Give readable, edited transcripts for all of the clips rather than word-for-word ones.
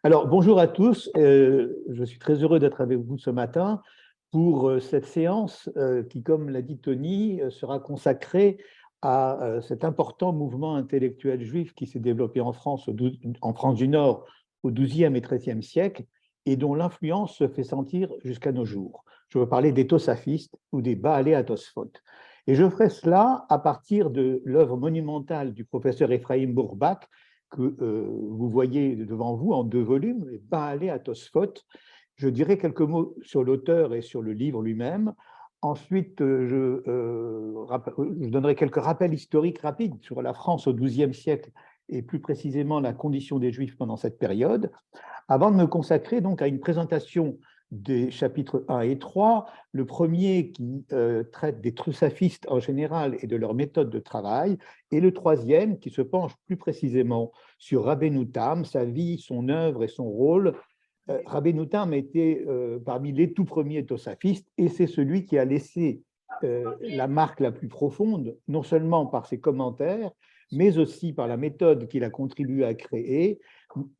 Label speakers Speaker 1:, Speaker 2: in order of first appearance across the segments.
Speaker 1: Alors, bonjour à tous. Je suis très heureux d'être avec vous ce matin pour cette séance qui, comme l'a dit Tony, sera consacrée à cet important mouvement intellectuel juif qui s'est développé en France, en France du Nord au XIIe et XIIIe siècle et dont l'influence se fait sentir jusqu'à nos jours. Je veux parler des Tosafistes ou des Baalei HaTosfot. Et je ferai cela à partir de l'œuvre monumentale du professeur Ephraim Bourbach, que vous voyez devant vous en 2 volumes, les Baalei HaTosfot. Je dirai quelques mots sur l'auteur et sur le livre lui-même. Ensuite, je donnerai quelques rappels historiques rapides sur la France au XIIe siècle et plus précisément la condition des Juifs pendant cette période, avant de me consacrer donc à une présentation des chapitres 1 et 3, le premier qui traite des Tosafistes en général et de leur méthode de travail, et le troisième qui se penche plus précisément sur Rabbeinu Tam, sa vie, son œuvre et son rôle. Rabbeinu Tam était parmi les tout premiers Tosafistes, et c'est celui qui a laissé la marque la plus profonde, non seulement par ses commentaires, mais aussi par la méthode qu'il a contribué à créer,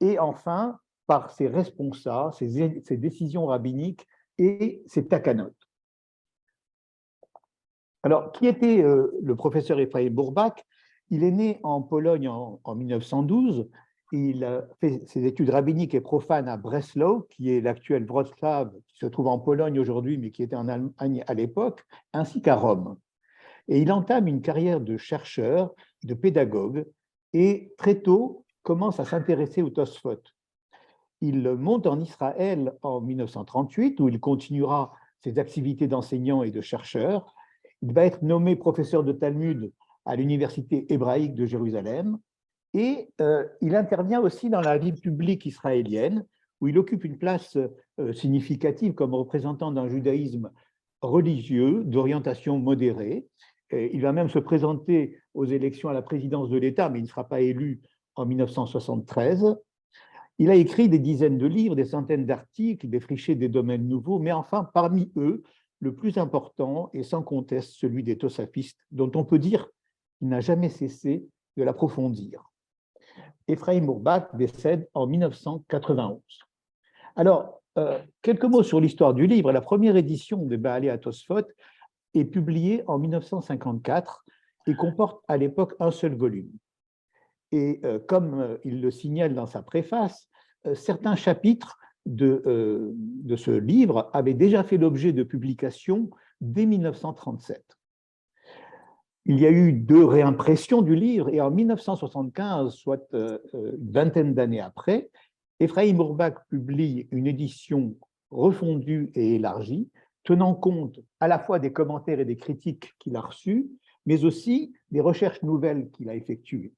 Speaker 1: et enfin par ses responsables, ses décisions rabbiniques et ses takanot. Alors, qui était le professeur Ephraim Bourbach? Il est né en Pologne en 1912. Il a fait ses études rabbiniques et profanes à Breslau, qui est l'actuel Wrocław, qui se trouve en Pologne aujourd'hui, mais qui était en Allemagne à l'époque, ainsi qu'à Rome. Et il entame une carrière de chercheur, de pédagogue, et très tôt commence à s'intéresser aux Tosfot. Il monte en Israël en 1938, où il continuera ses activités d'enseignant et de chercheur. Il va être nommé professeur de Talmud à l'Université hébraïque de Jérusalem, et il intervient aussi dans la vie publique israélienne, où il occupe une place significative comme représentant d'un judaïsme religieux d'orientation modérée. Il va même se présenter aux élections à la présidence de l'État, mais il ne sera pas élu en 1973. Il a écrit des dizaines de livres, des centaines d'articles, défriché des domaines nouveaux, mais enfin, parmi eux, le plus important est sans conteste celui des Tosafistes, dont on peut dire qu'il n'a jamais cessé de l'approfondir. Ephraim Bourbach décède en 1991. Alors, quelques mots sur l'histoire du livre. La première édition de Baalei HaTosfot est publiée en 1954 et comporte à l'époque un seul volume. Et comme il le signale dans sa préface, certains chapitres de ce livre avaient déjà fait l'objet de publications dès 1937. Il y a eu 2 réimpressions du livre, et en 1975, soit une vingtaine d'années après, Ephraim Bourbach publie une édition refondue et élargie, tenant compte à la fois des commentaires et des critiques qu'il a reçus, mais aussi des recherches nouvelles qu'il a effectuées.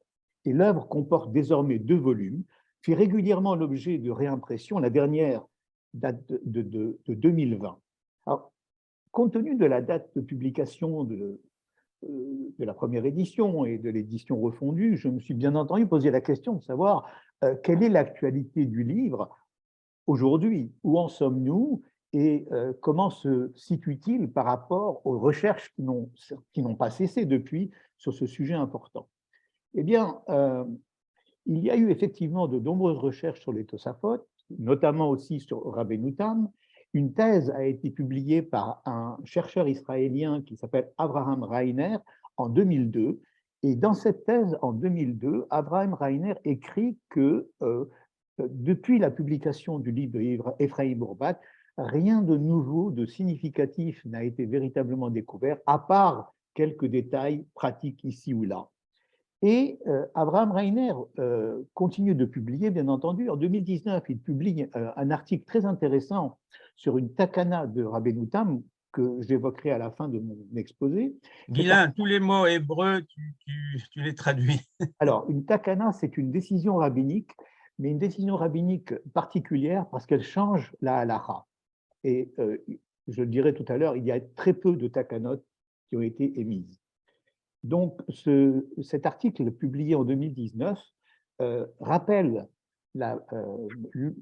Speaker 1: Et l'œuvre comporte désormais 2 volumes, fait régulièrement l'objet de réimpressions. La dernière date de 2020. Alors, compte tenu de la date de publication de la première édition et de l'édition refondue, je me suis bien entendu posé la question de savoir quelle est l'actualité du livre aujourd'hui, où en sommes-nous et comment se situe-t-il par rapport aux recherches qui n'ont pas cessé depuis sur ce sujet important. Eh bien, il y a eu effectivement de nombreuses recherches sur les Tosafot, notamment aussi sur Rabbeinu Tam. Une thèse a été publiée par un chercheur israélien qui s'appelle Avraham Reiner en 2002. Et dans cette thèse, en 2002, Avraham Reiner écrit que depuis la publication du livre d'Ephraim Bourbach, rien de nouveau, de significatif n'a été véritablement découvert, à part quelques détails pratiques ici ou là. Et Avraham Reiner continue de publier, bien entendu. En 2019, il publie un article très intéressant sur une takana de Rabbeinu Tam que j'évoquerai à la fin de mon exposé.
Speaker 2: Guylain, tous les mots hébreux, tu les traduis.
Speaker 1: Alors, une takana, c'est une décision rabbinique, mais une décision rabbinique particulière parce qu'elle change la halacha. Et je le dirai tout à l'heure, il y a très peu de takanot qui ont été émises. Donc, cet article publié en 2019 rappelle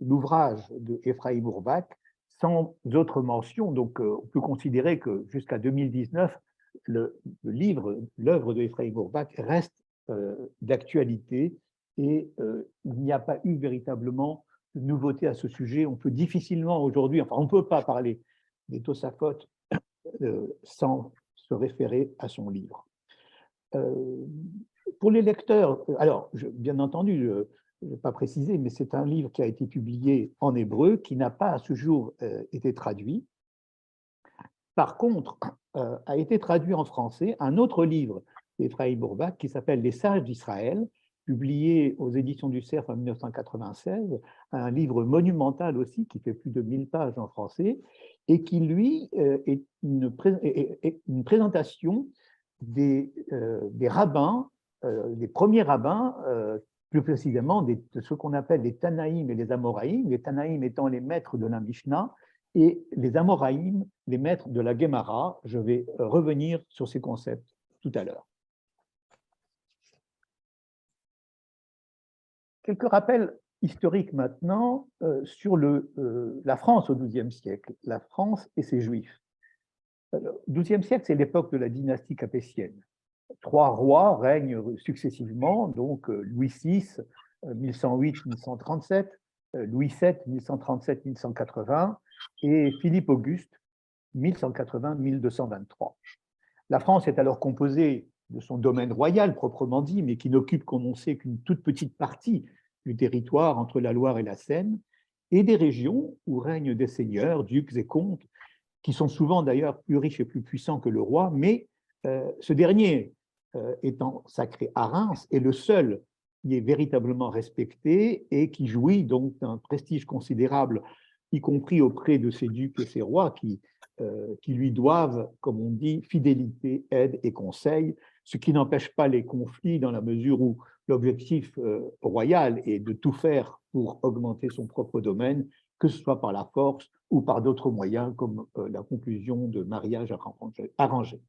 Speaker 1: l'ouvrage de Ephraim Bourbach sans autre mention. Donc, on peut considérer que jusqu'à 2019, l'œuvre de Ephraim Bourbach reste d'actualité et il n'y a pas eu véritablement de nouveautés à ce sujet. On peut difficilement aujourd'hui, enfin, on ne peut pas parler des Tosafot sans se référer à son livre. Pour les lecteurs, alors, bien entendu, je ne vais pas préciser, mais c'est un livre qui a été publié en hébreu, qui n'a pas à ce jour été traduit. Par contre, a été traduit en français un autre livre d'Ephraïm Bourbak qui s'appelle Les Sages d'Israël, publié aux éditions du Cerf en 1996, un livre monumental aussi qui fait plus de 1000 pages en français et qui, lui, est une présentation des rabbins, des premiers rabbins, plus précisément de ce qu'on appelle les Tanaïm et les Amoraïm, les Tanaïm étant les maîtres de la Mishnah et les Amoraïm, les maîtres de la Gemara. Je vais revenir sur ces concepts tout à l'heure. Quelques rappels historiques maintenant sur la France au XIIe siècle, la France et ses Juifs. Le XIIe siècle, c'est l'époque de la dynastie capétienne. 3 rois règnent successivement, donc Louis VI, 1108-1137, Louis VII, 1137-1180, et Philippe Auguste, 1180-1223. La France est alors composée de son domaine royal proprement dit, mais qui n'occupe, comme on sait, qu'une toute petite partie du territoire entre la Loire et la Seine, et des régions où règnent des seigneurs, ducs et comtes, qui sont souvent d'ailleurs plus riches et plus puissants que le roi, mais ce dernier, étant sacré à Reims, est le seul qui est véritablement respecté et qui jouit donc d'un prestige considérable, y compris auprès de ses ducs et ses rois qui lui doivent, comme on dit, fidélité, aide et conseil, ce qui n'empêche pas les conflits dans la mesure où l'objectif royal est de tout faire pour augmenter son propre domaine, que ce soit par la force ou par d'autres moyens comme la conclusion de mariages arrangés.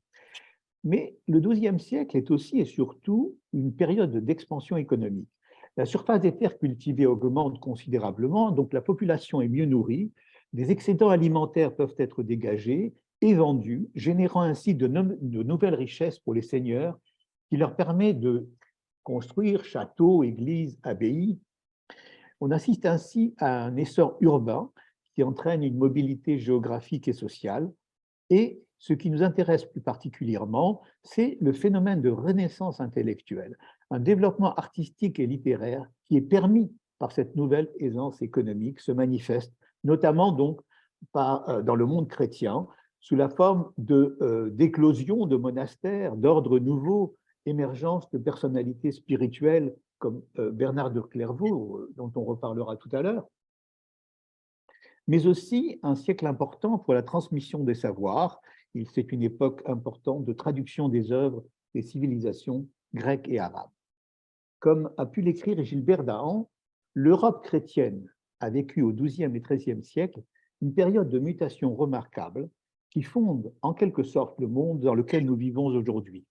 Speaker 1: Mais le XIIe siècle est aussi et surtout une période d'expansion économique. La surface des terres cultivées augmente considérablement, donc la population est mieux nourrie, des excédents alimentaires peuvent être dégagés et vendus, générant ainsi de nouvelles richesses pour les seigneurs qui leur permet de construire châteaux, églises, abbayes. On assiste ainsi à un essor urbain qui entraîne une mobilité géographique et sociale. Et ce qui nous intéresse plus particulièrement, c'est le phénomène de renaissance intellectuelle, un développement artistique et littéraire qui est permis par cette nouvelle aisance économique, se manifeste notamment donc dans le monde chrétien, sous la forme d'éclosion de monastères, d'ordres nouveaux, émergence de personnalités spirituelles comme Bernard de Clairvaux, dont on reparlera tout à l'heure, mais aussi un siècle important pour la transmission des savoirs. C'est une époque importante de traduction des œuvres des civilisations grecques et arabes. Comme a pu l'écrire Gilbert Dahan, l'Europe chrétienne a vécu au XIIe et XIIIe siècle une période de mutation remarquable qui fonde en quelque sorte le monde dans lequel nous vivons aujourd'hui.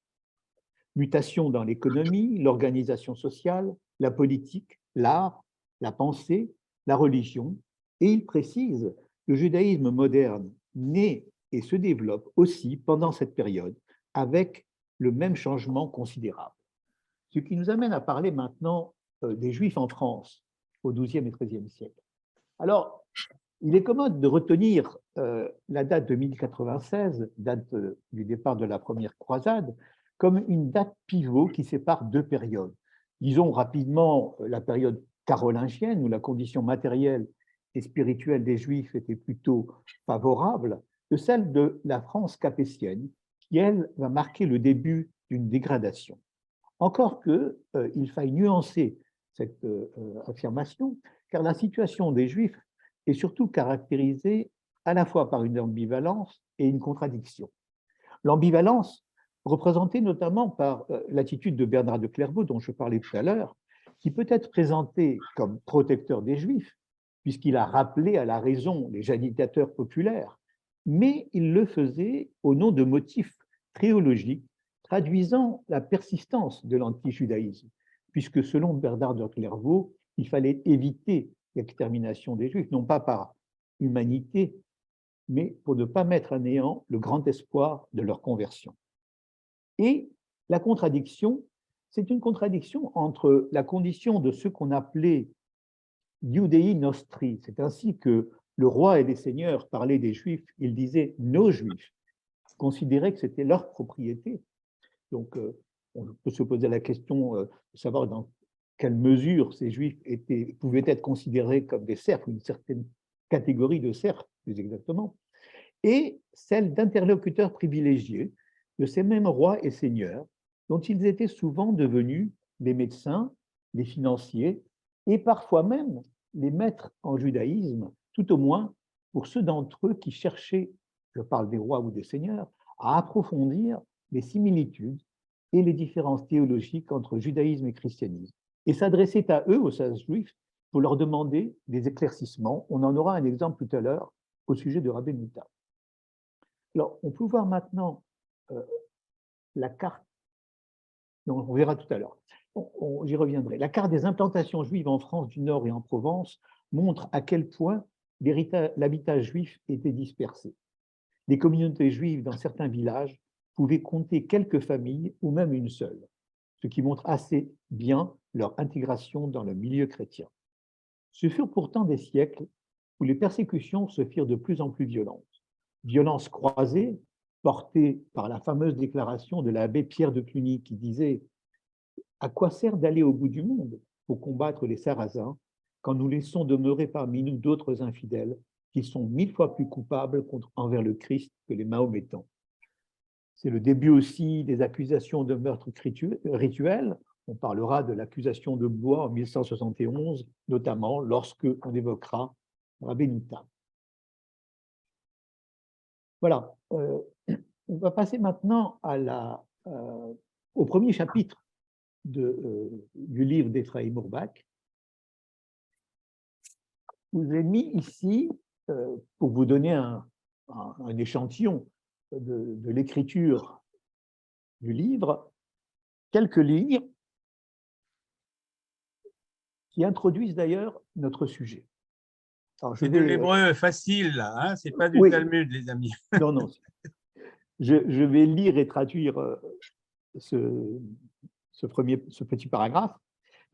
Speaker 1: Mutation dans l'économie, l'organisation sociale, la politique, l'art, la pensée, la religion, et il précise, le judaïsme moderne naît et se développe aussi pendant cette période avec le même changement considérable. Ce qui nous amène à parler maintenant des Juifs en France au XIIe et XIIIe siècle. Alors, il est commode de retenir la date de 1096, date du départ de la première croisade, comme une date pivot qui sépare 2 périodes. Disons rapidement la période carolingienne, où la condition matérielle et spirituelle des Juifs était plutôt favorable, de celle de la France capétienne, qui, elle, va marquer le début d'une dégradation. Encore qu'il faille nuancer cette affirmation, car la situation des Juifs est surtout caractérisée à la fois par une ambivalence et une contradiction. L'ambivalence, représentée notamment par l'attitude de Bernard de Clairvaux, dont je parlais tout à l'heure, qui peut être présenté comme protecteur des Juifs, puisqu'il a rappelé à la raison les agitateurs populaires, mais il le faisait au nom de motifs théologiques traduisant la persistance de l'antijudaïsme, puisque selon Bernard de Clairvaux, il fallait éviter l'extermination des Juifs, non pas par humanité, mais pour ne pas mettre à néant le grand espoir de leur conversion. Et la contradiction, c'est une contradiction entre la condition de ceux qu'on appelait Iudei nostri, c'est ainsi que le roi et les seigneurs parlaient des Juifs, ils disaient nos Juifs, considéraient que c'était leur propriété. Donc, on peut se poser la question de savoir dans quelle mesure ces Juifs pouvaient être considérés comme des serfs, une certaine catégorie de serfs, plus exactement, et celle d'interlocuteurs privilégiés de ces mêmes rois et seigneurs, dont ils étaient souvent devenus les médecins, les financiers, et parfois même les maîtres en judaïsme, tout au moins pour ceux d'entre eux qui cherchaient, je parle des rois ou des seigneurs, à approfondir les similitudes et les différences théologiques entre judaïsme et christianisme, et s'adressaient à eux, aux sages juifs, pour leur demander des éclaircissements. On en aura un exemple tout à l'heure au sujet de Rabbi Mouta. Alors, on peut voir maintenant la carte, on verra tout à l'heure, j'y reviendrai. La carte des implantations juives en France du Nord et en Provence montre à quel point l'habitat juif était dispersé. Les communautés juives dans certains villages pouvaient compter quelques familles ou même une seule, ce qui montre assez bien leur intégration dans le milieu chrétien. Ce furent pourtant des siècles où les persécutions se firent de plus en plus violentes. Violences croisées, portées par la fameuse déclaration de l'abbé Pierre de Cluny qui disait « À quoi sert d'aller au bout du monde pour combattre les Sarrasins quand nous laissons demeurer parmi nous d'autres infidèles qui sont 1000 fois plus coupables envers le Christ que les Mahométans ?» C'est le début aussi des accusations de meurtre rituel. On parlera de l'accusation de Blois en 1171, notamment lorsque on évoquera Rabbi Mouta. Voilà, on va passer maintenant au premier chapitre du livre d'Ephraim Bourbak. Je vous ai mis ici, pour vous donner un échantillon de l'écriture du livre, quelques lignes qui introduisent d'ailleurs notre sujet.
Speaker 2: C'est de l'hébreu facile, là, hein, c'est pas du
Speaker 1: oui.
Speaker 2: Talmud, les amis.
Speaker 1: Non, non. Je vais lire et traduire ce petit paragraphe.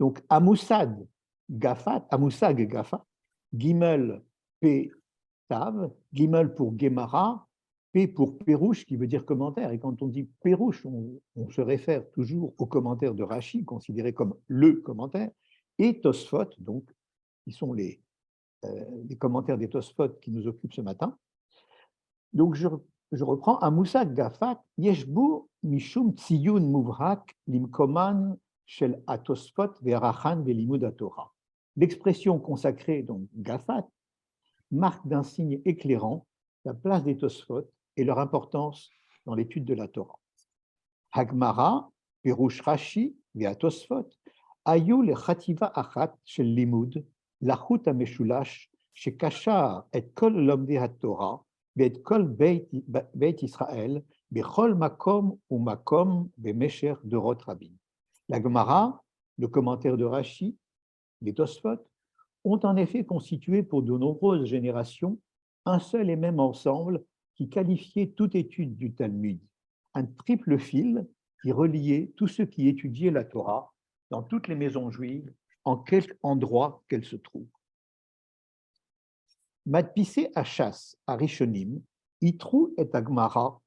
Speaker 1: Donc, Amoussag Gafat, Gimel P Tav, Gimel pour Gemara, P pour Pérouche, qui veut dire commentaire. Et quand on dit Pérouche, on se réfère toujours au commentaire de Rashi, considéré comme le commentaire, et Tosfot, donc, qui sont les commentaires des Tosfot qui nous occupent ce matin. Donc, je reprends Amoussag Gafat, Yeshbu Mishum Tsiyun Muvrak Limkoman Shel Atosfot Verachan Velimud Torah. L'expression consacrée, donc Gafat, marque d'un signe éclairant la place des Tosfot et leur importance dans l'étude de la Torah. Hagmara, Perush Rashi, via Tosfot, Ayu le Chativa Achat Shel Limud, Lachut Ameshulash, Shekashar et Kol Lomdi HaTorah, ואת כל בית ישראל בכל מקום ומקום במשך דורות רבים. La Gemara, le commentaire de Rashi, les Tosfot, ont en effet constitué pour de nombreuses générations un seul et même ensemble qui qualifiait toute étude du Talmud, un triple fil qui reliait tous ceux qui étudiaient la Torah dans toutes les maisons juives, en quelque endroit qu'elles se trouvent. Madpissé Achas à Rishonim, Itrou et Agmara,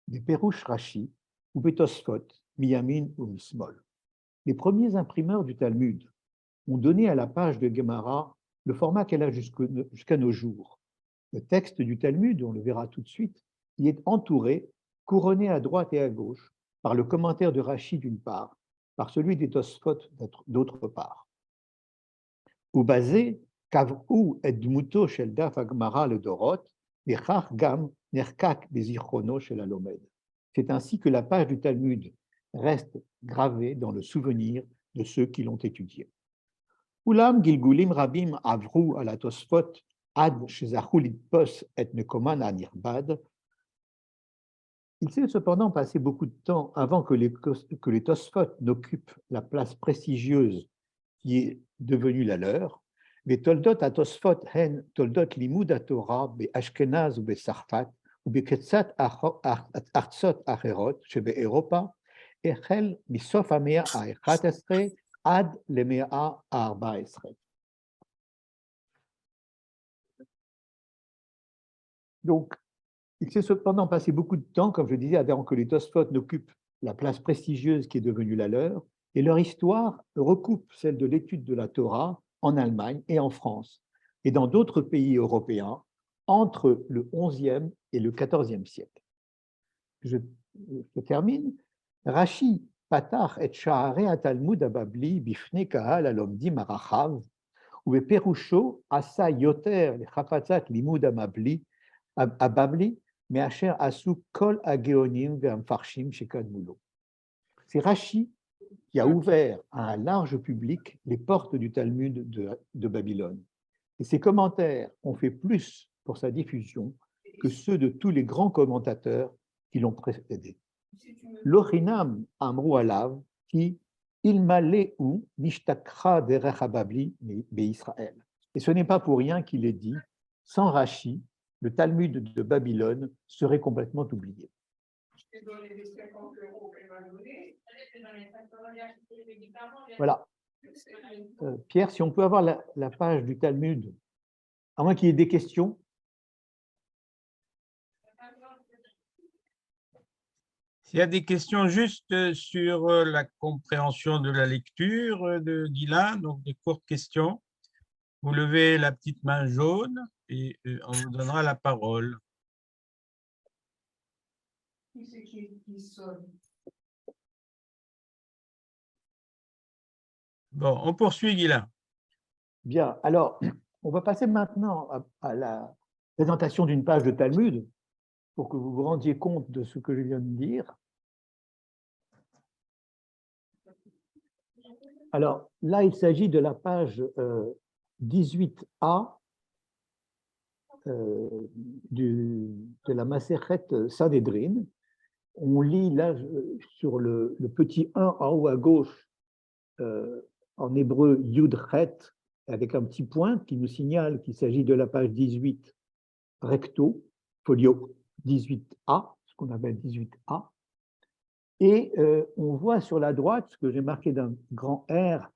Speaker 1: des Perush Rashi, ou Betosfot, Miyamin ou Mismol. Les premiers imprimeurs du Talmud ont donné à la page de Gemara le format qu'elle a jusqu'à nos jours. Le texte du Talmud, on le verra tout de suite, y est entouré, couronné à droite et à gauche, par le commentaire de Rashi d'une part, par celui des Tosfot d'autre part. Ou basé, Kav'u et Dmuto shel Daf Agmara le Dorot, Vechach Gam Nerkak Bezichrono shel Alomed. C'est ainsi que la page du Talmud reste gravée dans le souvenir de ceux qui l'ont étudié. Ulam Gilgulim Rabim Avru ala Tosfot Ad Shezachu Litpos et Mekoman Anirbad. Il s'est cependant passé beaucoup de temps avant que les Tosfot n'occupent la place prestigieuse qui est devenue la leur. Les Toldot à Tosfot hen Toldot Limud HaTorah be'Ashkenaz ou be'Sarfat ou be'Ketzat Artsot Acherot shebe'Europa echel misof hamea ha-11 ad lemea ha-14. Donc, il s'est cependant passé beaucoup de temps, comme je disais, avant que les Tosfot n'occupent la place prestigieuse qui est devenue la leur, et leur histoire recoupe celle de l'étude de la Torah en Allemagne et en France, et dans d'autres pays européens, entre le XIe et le XIVe siècle. Je termine. Rashi patach et sha'arei haTalmud hababli bifnei kahal halomdim harachav, ubeperusho asa yoter lechafatzat limud hababli me'asher asu kol hageonim ve'amfarshim shekadmulo. C'est Rashi qui a ouvert à un large public les portes du Talmud de Babylone. Et ses commentaires ont fait plus pour sa diffusion que ceux de tous les grands commentateurs qui l'ont précédé. L'Ochinam Amrou Alav qui ilmaleu nishtakra derech hababli be'Israël. Et ce n'est pas pour rien qu'il est dit, sans Rashi, le Talmud de Babylone serait complètement oublié. Voilà. Pierre, si on peut avoir la page du Talmud, à moins qu'il y ait des questions.
Speaker 2: S'il y a des questions juste sur la compréhension de la lecture de Guylain, donc des courtes questions, vous levez la petite main jaune et on vous donnera la parole. Bon, on poursuit, Guylain.
Speaker 1: Bien, alors, on va passer maintenant à la présentation d'une page de Talmud pour que vous vous rendiez compte de ce que je viens de dire. Alors, là, il s'agit de la page 18a de la Masechet Sanhedrin. On lit là sur le petit 1 en haut à gauche, en hébreu Yud-Chet, avec un petit point qui nous signale qu'il s'agit de la page 18 recto, folio 18A, ce qu'on appelle 18A. Et on voit sur la droite, ce que j'ai marqué d'un grand R,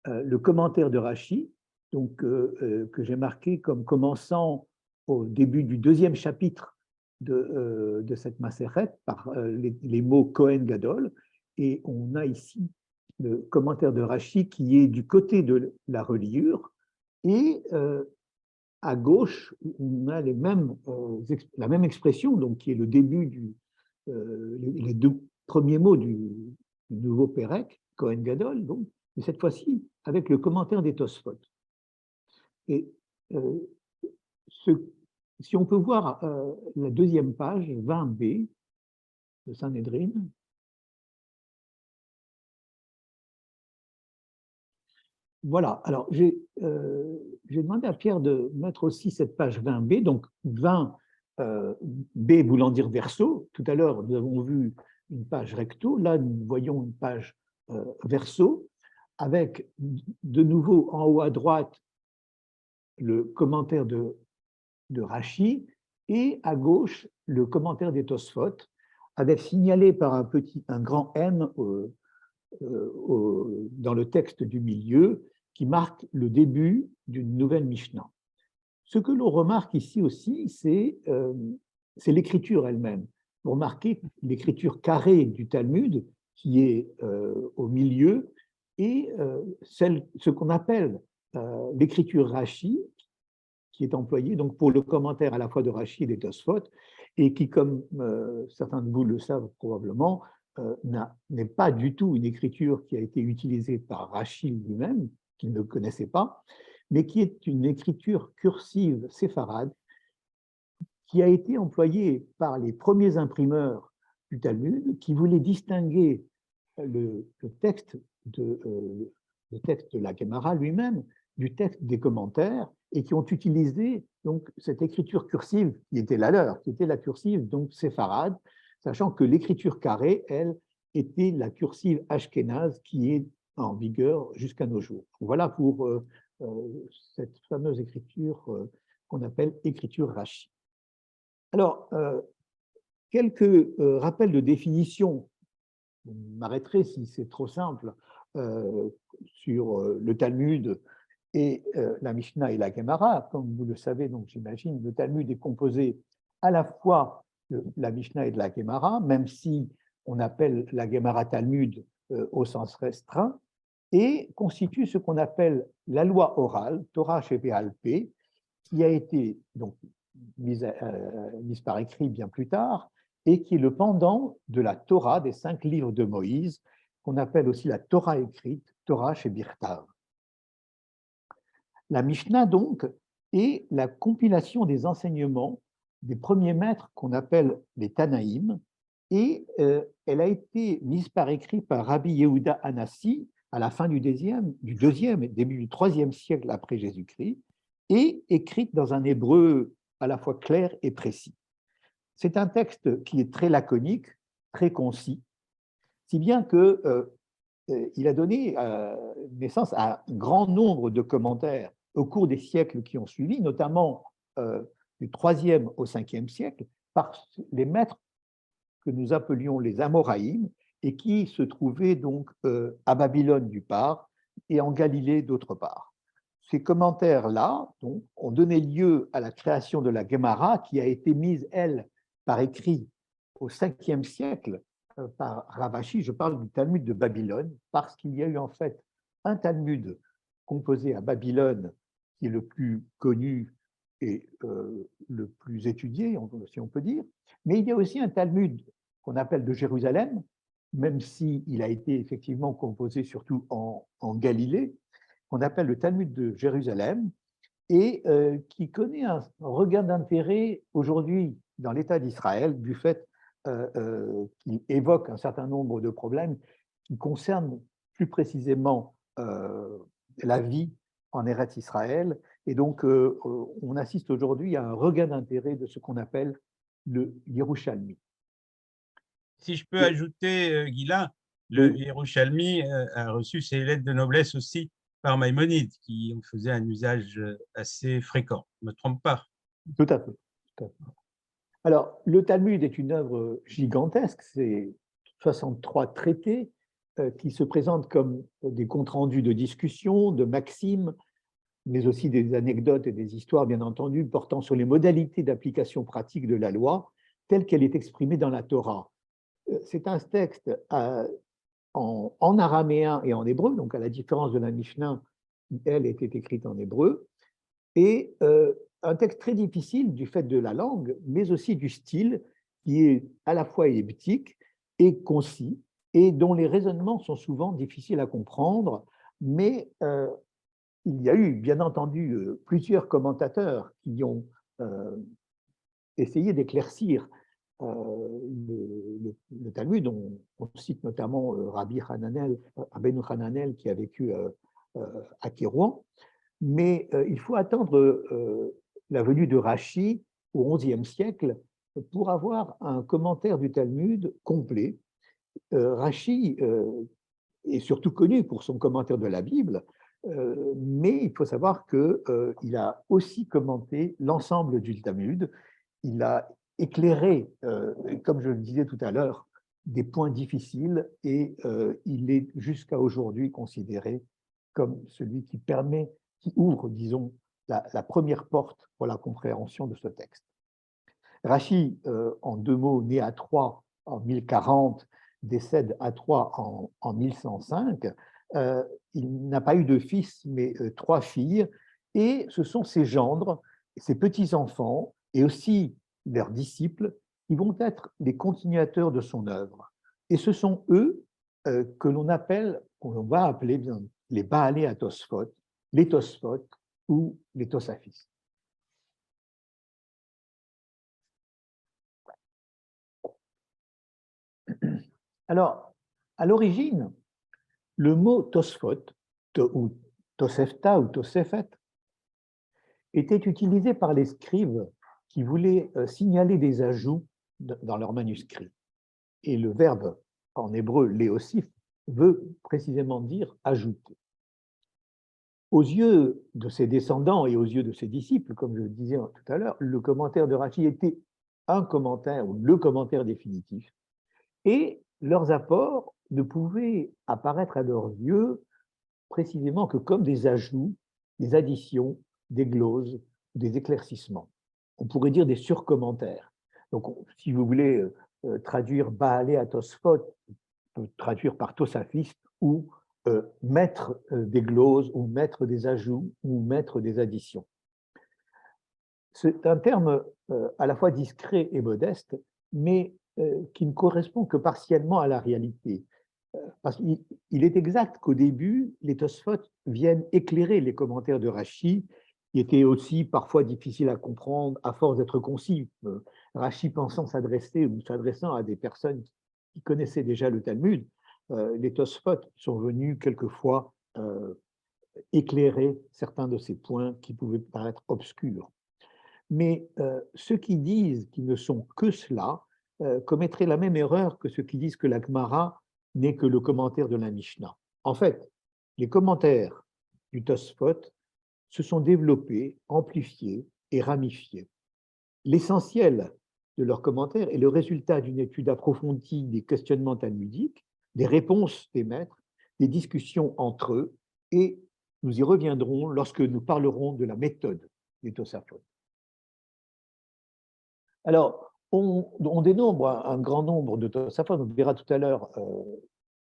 Speaker 1: le commentaire de Rashi, donc, que j'ai marqué comme commençant au début du deuxième chapitre de cette Masechet par les mots Kohen Gadol. Et on a ici le commentaire de Rashi qui est du côté de la reliure. Et à gauche, on a la même expression, donc qui est le début les deux premiers mots du nouveau Pérec, Kohen Gadol, donc, mais cette fois-ci avec le commentaire des Tosfot. Et si on peut voir la deuxième page, 20b de Sanhedrin, voilà, alors j'ai demandé à Pierre de mettre aussi cette page 20b, donc 20 B voulant dire verso. Tout à l'heure, nous avons vu une page recto, là nous voyons une page verso, avec de nouveau en haut à droite le commentaire de Rashi et à gauche le commentaire des Tosfot, avec signalé par un grand M dans le texte du milieu qui marque le début d'une nouvelle Mishnah. Ce que l'on remarque ici aussi, c'est l'écriture elle-même. Vous remarquez l'écriture carrée du Talmud qui est au milieu et ce qu'on appelle l'écriture Rashi, qui est employée donc, pour le commentaire à la fois de Rashi et des Tosfot, et qui, comme certains de vous le savent probablement, n'est pas du tout une écriture qui a été utilisée par Rashi lui-même, qu'il ne connaissait pas, mais qui est une écriture cursive séfarade qui a été employée par les premiers imprimeurs du Talmud qui voulaient distinguer le texte de la Gemara lui-même du texte des commentaires et qui ont utilisé donc cette écriture cursive qui était la leur, qui était la cursive donc séfarade, sachant que l'écriture carrée, elle, était la cursive ashkénaze qui est en vigueur jusqu'à nos jours. Voilà pour cette fameuse écriture qu'on appelle écriture Rashi. Alors, quelques rappels de définition. Vous m'arrêterez si c'est trop simple sur le Talmud et la Mishnah et la Gemara. Comme vous le savez, donc j'imagine, le Talmud est composé à la fois de la Mishnah et de la Gemara, même si on appelle la Gemara Talmud au sens restreint, et constitue ce qu'on appelle la loi orale, Torah Shebe'al-Peh, qui a été donc mise par écrit bien plus tard, et qui est le pendant de la Torah, des 5 livres de Moïse, qu'on appelle aussi la Torah écrite, Torah Shebirtav. La Mishnah, donc, est la compilation des enseignements des premiers maîtres qu'on appelle les Tanaïm, et elle a été mise par écrit par Rabbi Yehuda Hanassi à la fin du deuxième et début du IIIe siècle après Jésus-Christ, et écrite dans un hébreu à la fois clair et précis. C'est un texte qui est très laconique, très concis, si bien qu'il a donné naissance à un grand nombre de commentaires au cours des siècles qui ont suivi, notamment du IIIe au Ve siècle, par les maîtres que nous appelions les Amoraïm, et qui se trouvaient donc à Babylone d'une part et en Galilée d'autre part. Ces commentaires-là ont donné lieu à la création de la Gemara, qui a été mise, elle, par écrit au Ve siècle par Ravashi. Je parle du Talmud de Babylone, parce qu'il y a eu en fait un Talmud composé à Babylone, qui est le plus connu et le plus étudié, si on peut dire, mais il y a aussi un Talmud qu'on appelle de Jérusalem, même s'il a été effectivement composé surtout en Galilée, qu'on appelle le Talmud de Jérusalem, et qui connaît un regain d'intérêt aujourd'hui dans l'État d'Israël du fait qu'il évoque un certain nombre de problèmes qui concernent plus précisément la vie en Eretz Israël. Et donc, on assiste aujourd'hui à un regain d'intérêt de ce qu'on appelle le Yerushalmi.
Speaker 2: Si je peux ajouter, Ghislain, le Yerushalmi a reçu ses lettres de noblesse aussi par Maïmonide, qui en faisait un usage assez fréquent. Je ne me trompe pas.
Speaker 1: Tout à fait. Tout à fait. Alors, le Talmud est une œuvre gigantesque, c'est 63 traités qui se présentent comme des comptes rendus de discussions, de maximes, mais aussi des anecdotes et des histoires, bien entendu, portant sur les modalités d'application pratique de la loi telle qu'elle est exprimée dans la Torah. C'est un texte en araméen et en hébreu, donc à la différence de la Mishnah, elle était écrite en hébreu, et un texte très difficile du fait de la langue, mais aussi du style, qui est à la fois elliptique et concis, et dont les raisonnements sont souvent difficiles à comprendre, mais il y a eu, bien entendu, plusieurs commentateurs qui ont essayé d'éclaircir le Talmud. On cite notamment Rabbi Rabbeinu Hananel, qui a vécu à Kérouan, mais il faut attendre la venue de Rashi au XIe siècle pour avoir un commentaire du Talmud complet. Rashi est surtout connu pour son commentaire de la Bible, mais il faut savoir qu'il a aussi commenté l'ensemble du Talmud. Il a éclairé, comme je le disais tout à l'heure, des points difficiles, et il est jusqu'à aujourd'hui considéré comme celui qui ouvre, disons, la première porte pour la compréhension de ce texte. Rashi, en 2 mots, né à Troyes en 1040, décède à Troyes en 1105. Il n'a pas eu de fils, mais 3 filles, et ce sont ses gendres, ses petits-enfants, et aussi leurs disciples, qui vont être les continuateurs de son œuvre. Et ce sont eux qu'on va appeler bien les Baalei HaTosfot, les Tosfot ou les Tosafistes. Alors, à l'origine, le mot Tosfot, ou Tosefta ou Tosefet, était utilisé par les scribes qui voulaient signaler des ajouts dans leurs manuscrits. Et le verbe en hébreu, léosif, veut précisément dire ajouter. Aux yeux de ses descendants et aux yeux de ses disciples, comme je le disais tout à l'heure, le commentaire de Rashi était un commentaire ou le commentaire définitif, et leurs apports ne pouvaient apparaître à leurs yeux précisément que comme des ajouts, des additions, des gloses, des éclaircissements. On pourrait dire des surcommentaires. Donc, si vous voulez traduire Baalé à Tosphot, on peut traduire par Tosaphiste ou mettre des gloses ou mettre des ajouts ou mettre des additions. C'est un terme à la fois discret et modeste, mais qui ne correspond que partiellement à la réalité. Parce qu'il est exact qu'au début, les Tosphot viennent éclairer les commentaires de Rachi, qui étaient aussi parfois difficiles à comprendre à force d'être concis. Rachi pensant s'adresser ou s'adressant à des personnes qui connaissaient déjà le Talmud, les Tosphot sont venus quelquefois éclairer certains de ces points qui pouvaient paraître obscurs. Mais ceux qui disent qu'ils ne sont que cela commettraient la même erreur que ceux qui disent que la Gemara n'est que le commentaire de la Mishnah. En fait, les commentaires du Tosfot se sont développés, amplifiés et ramifiés. L'essentiel de leurs commentaires est le résultat d'une étude approfondie des questionnements talmudiques, des réponses des maîtres, des discussions entre eux, et nous y reviendrons lorsque nous parlerons de la méthode des Tosafot. Alors, on dénombre un grand nombre de Tosafot, on verra tout à l'heure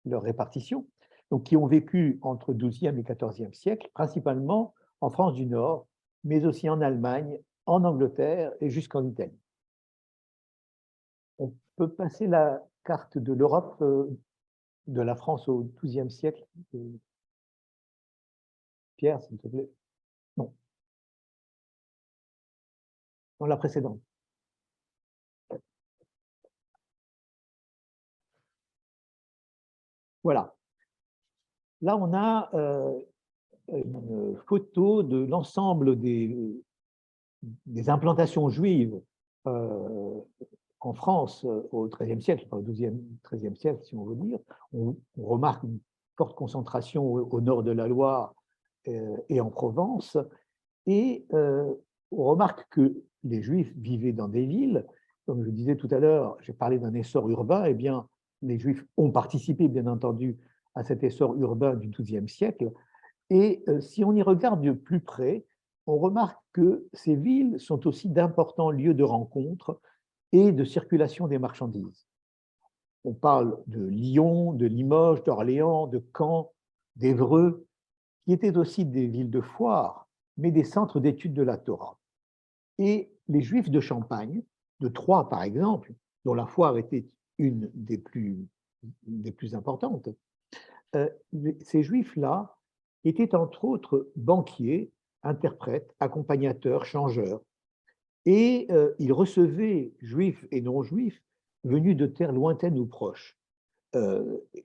Speaker 1: leur répartition, donc qui ont vécu entre XIIe et XIVe siècle, principalement en France du Nord, mais aussi en Allemagne, en Angleterre et jusqu'en Italie. On peut passer la carte de l'Europe, de la France au XIIe siècle. Pierre, s'il te plaît. Non. Dans la précédente. Voilà. Là, on a une photo de l'ensemble des implantations juives en France au XIIIe siècle, pas au XIIe, XIIIe siècle, si on veut dire. On remarque une forte concentration au nord de la Loire et en Provence. Et on remarque que les Juifs vivaient dans des villes. Comme je disais tout à l'heure, j'ai parlé d'un essor urbain. Eh bien, les Juifs ont participé, bien entendu, à cet essor urbain du XIIe siècle. Et si on y regarde de plus près, on remarque que ces villes sont aussi d'importants lieux de rencontre et de circulation des marchandises. On parle de Lyon, de Limoges, d'Orléans, de Caen, d'Évreux, qui étaient aussi des villes de foire, mais des centres d'études de la Torah. Et les Juifs de Champagne, de Troyes par exemple, dont la foire était une des plus importantes, ces Juifs-là étaient entre autres banquiers, interprètes, accompagnateurs, changeurs. Et ils recevaient Juifs et non-Juifs venus de terres lointaines ou proches.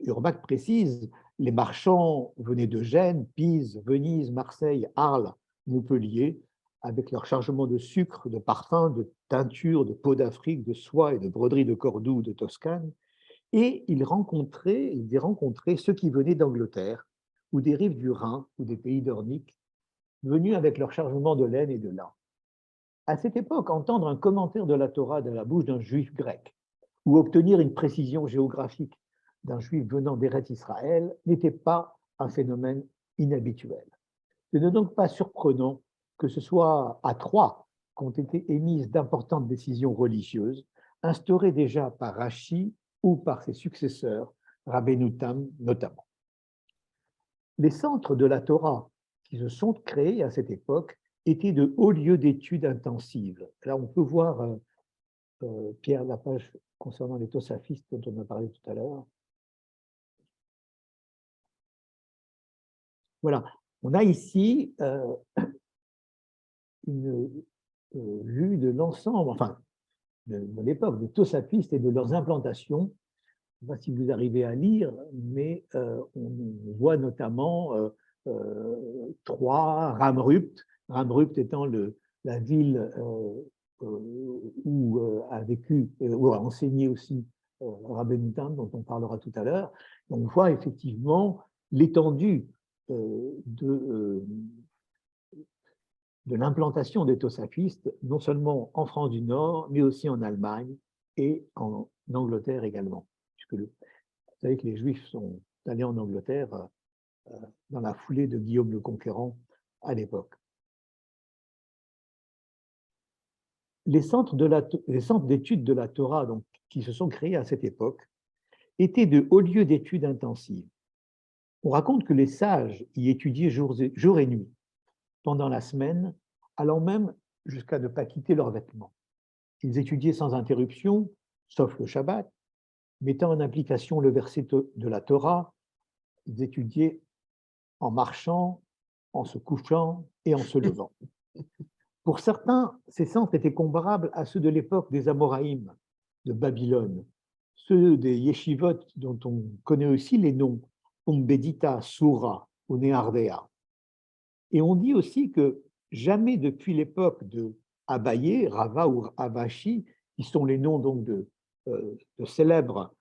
Speaker 1: Urbach précise, les marchands venaient de Gênes, Pise, Venise, Marseille, Arles, Montpellier, avec leur chargement de sucre, de parfums, de teintures, de peaux d'Afrique, de soie et de broderies de Cordoue, de Toscane. Et ils rencontraient ceux qui venaient d'Angleterre, ou des rives du Rhin, ou des pays nordiques, venus avec leur chargement de laine et de lin. À cette époque, entendre un commentaire de la Torah de la bouche d'un juif grec, ou obtenir une précision géographique d'un juif venant d'Eretz Israël n'était pas un phénomène inhabituel. Ce n'est donc pas surprenant que ce soit à Troyes qu'ont été émises d'importantes décisions religieuses, instaurées déjà par Rachi ou par ses successeurs, Rabbeinu Tam notamment. Les centres de la Torah qui se sont créés à cette époque étaient de hauts lieux d'études intensives. Là, on peut voir, Pierre, la page concernant les tosafistes dont on a parlé tout à l'heure. Voilà, on a ici une vue de l'ensemble, enfin, de l'époque des tosafistes et de leurs implantations. Je ne sais pas si vous arrivez à lire, mais on voit notamment Troyes, Ramrupt, Ramrupt étant la ville où a vécu, où a enseigné aussi Rabbeinu Tam, dont on parlera tout à l'heure. On voit effectivement l'étendue de l'implantation des tosafistes, non seulement en France du Nord, mais aussi en Allemagne et en Angleterre également. Puisque vous savez que les Juifs sont allés en Angleterre dans la foulée de Guillaume le Conquérant à l'époque. Les centres d'études de la Torah, donc, qui se sont créés à cette époque, étaient de hauts lieux d'études intensives. On raconte que les sages y étudiaient jour et nuit, pendant la semaine, allant même jusqu'à ne pas quitter leurs vêtements. Ils étudiaient sans interruption, sauf le Shabbat, mettant en application le verset de la Torah. Ils étudiaient en marchant, en se couchant et en se levant. Pour certains, ces centres étaient comparables à ceux de l'époque des Amoraïm de Babylone, ceux des yeshivot dont on connaît aussi les noms, Umbedita, Soura ou Nehardea. Et on dit aussi que jamais depuis l'époque de Abaye, Rava ou Avashi, qui sont les noms donc de célèbres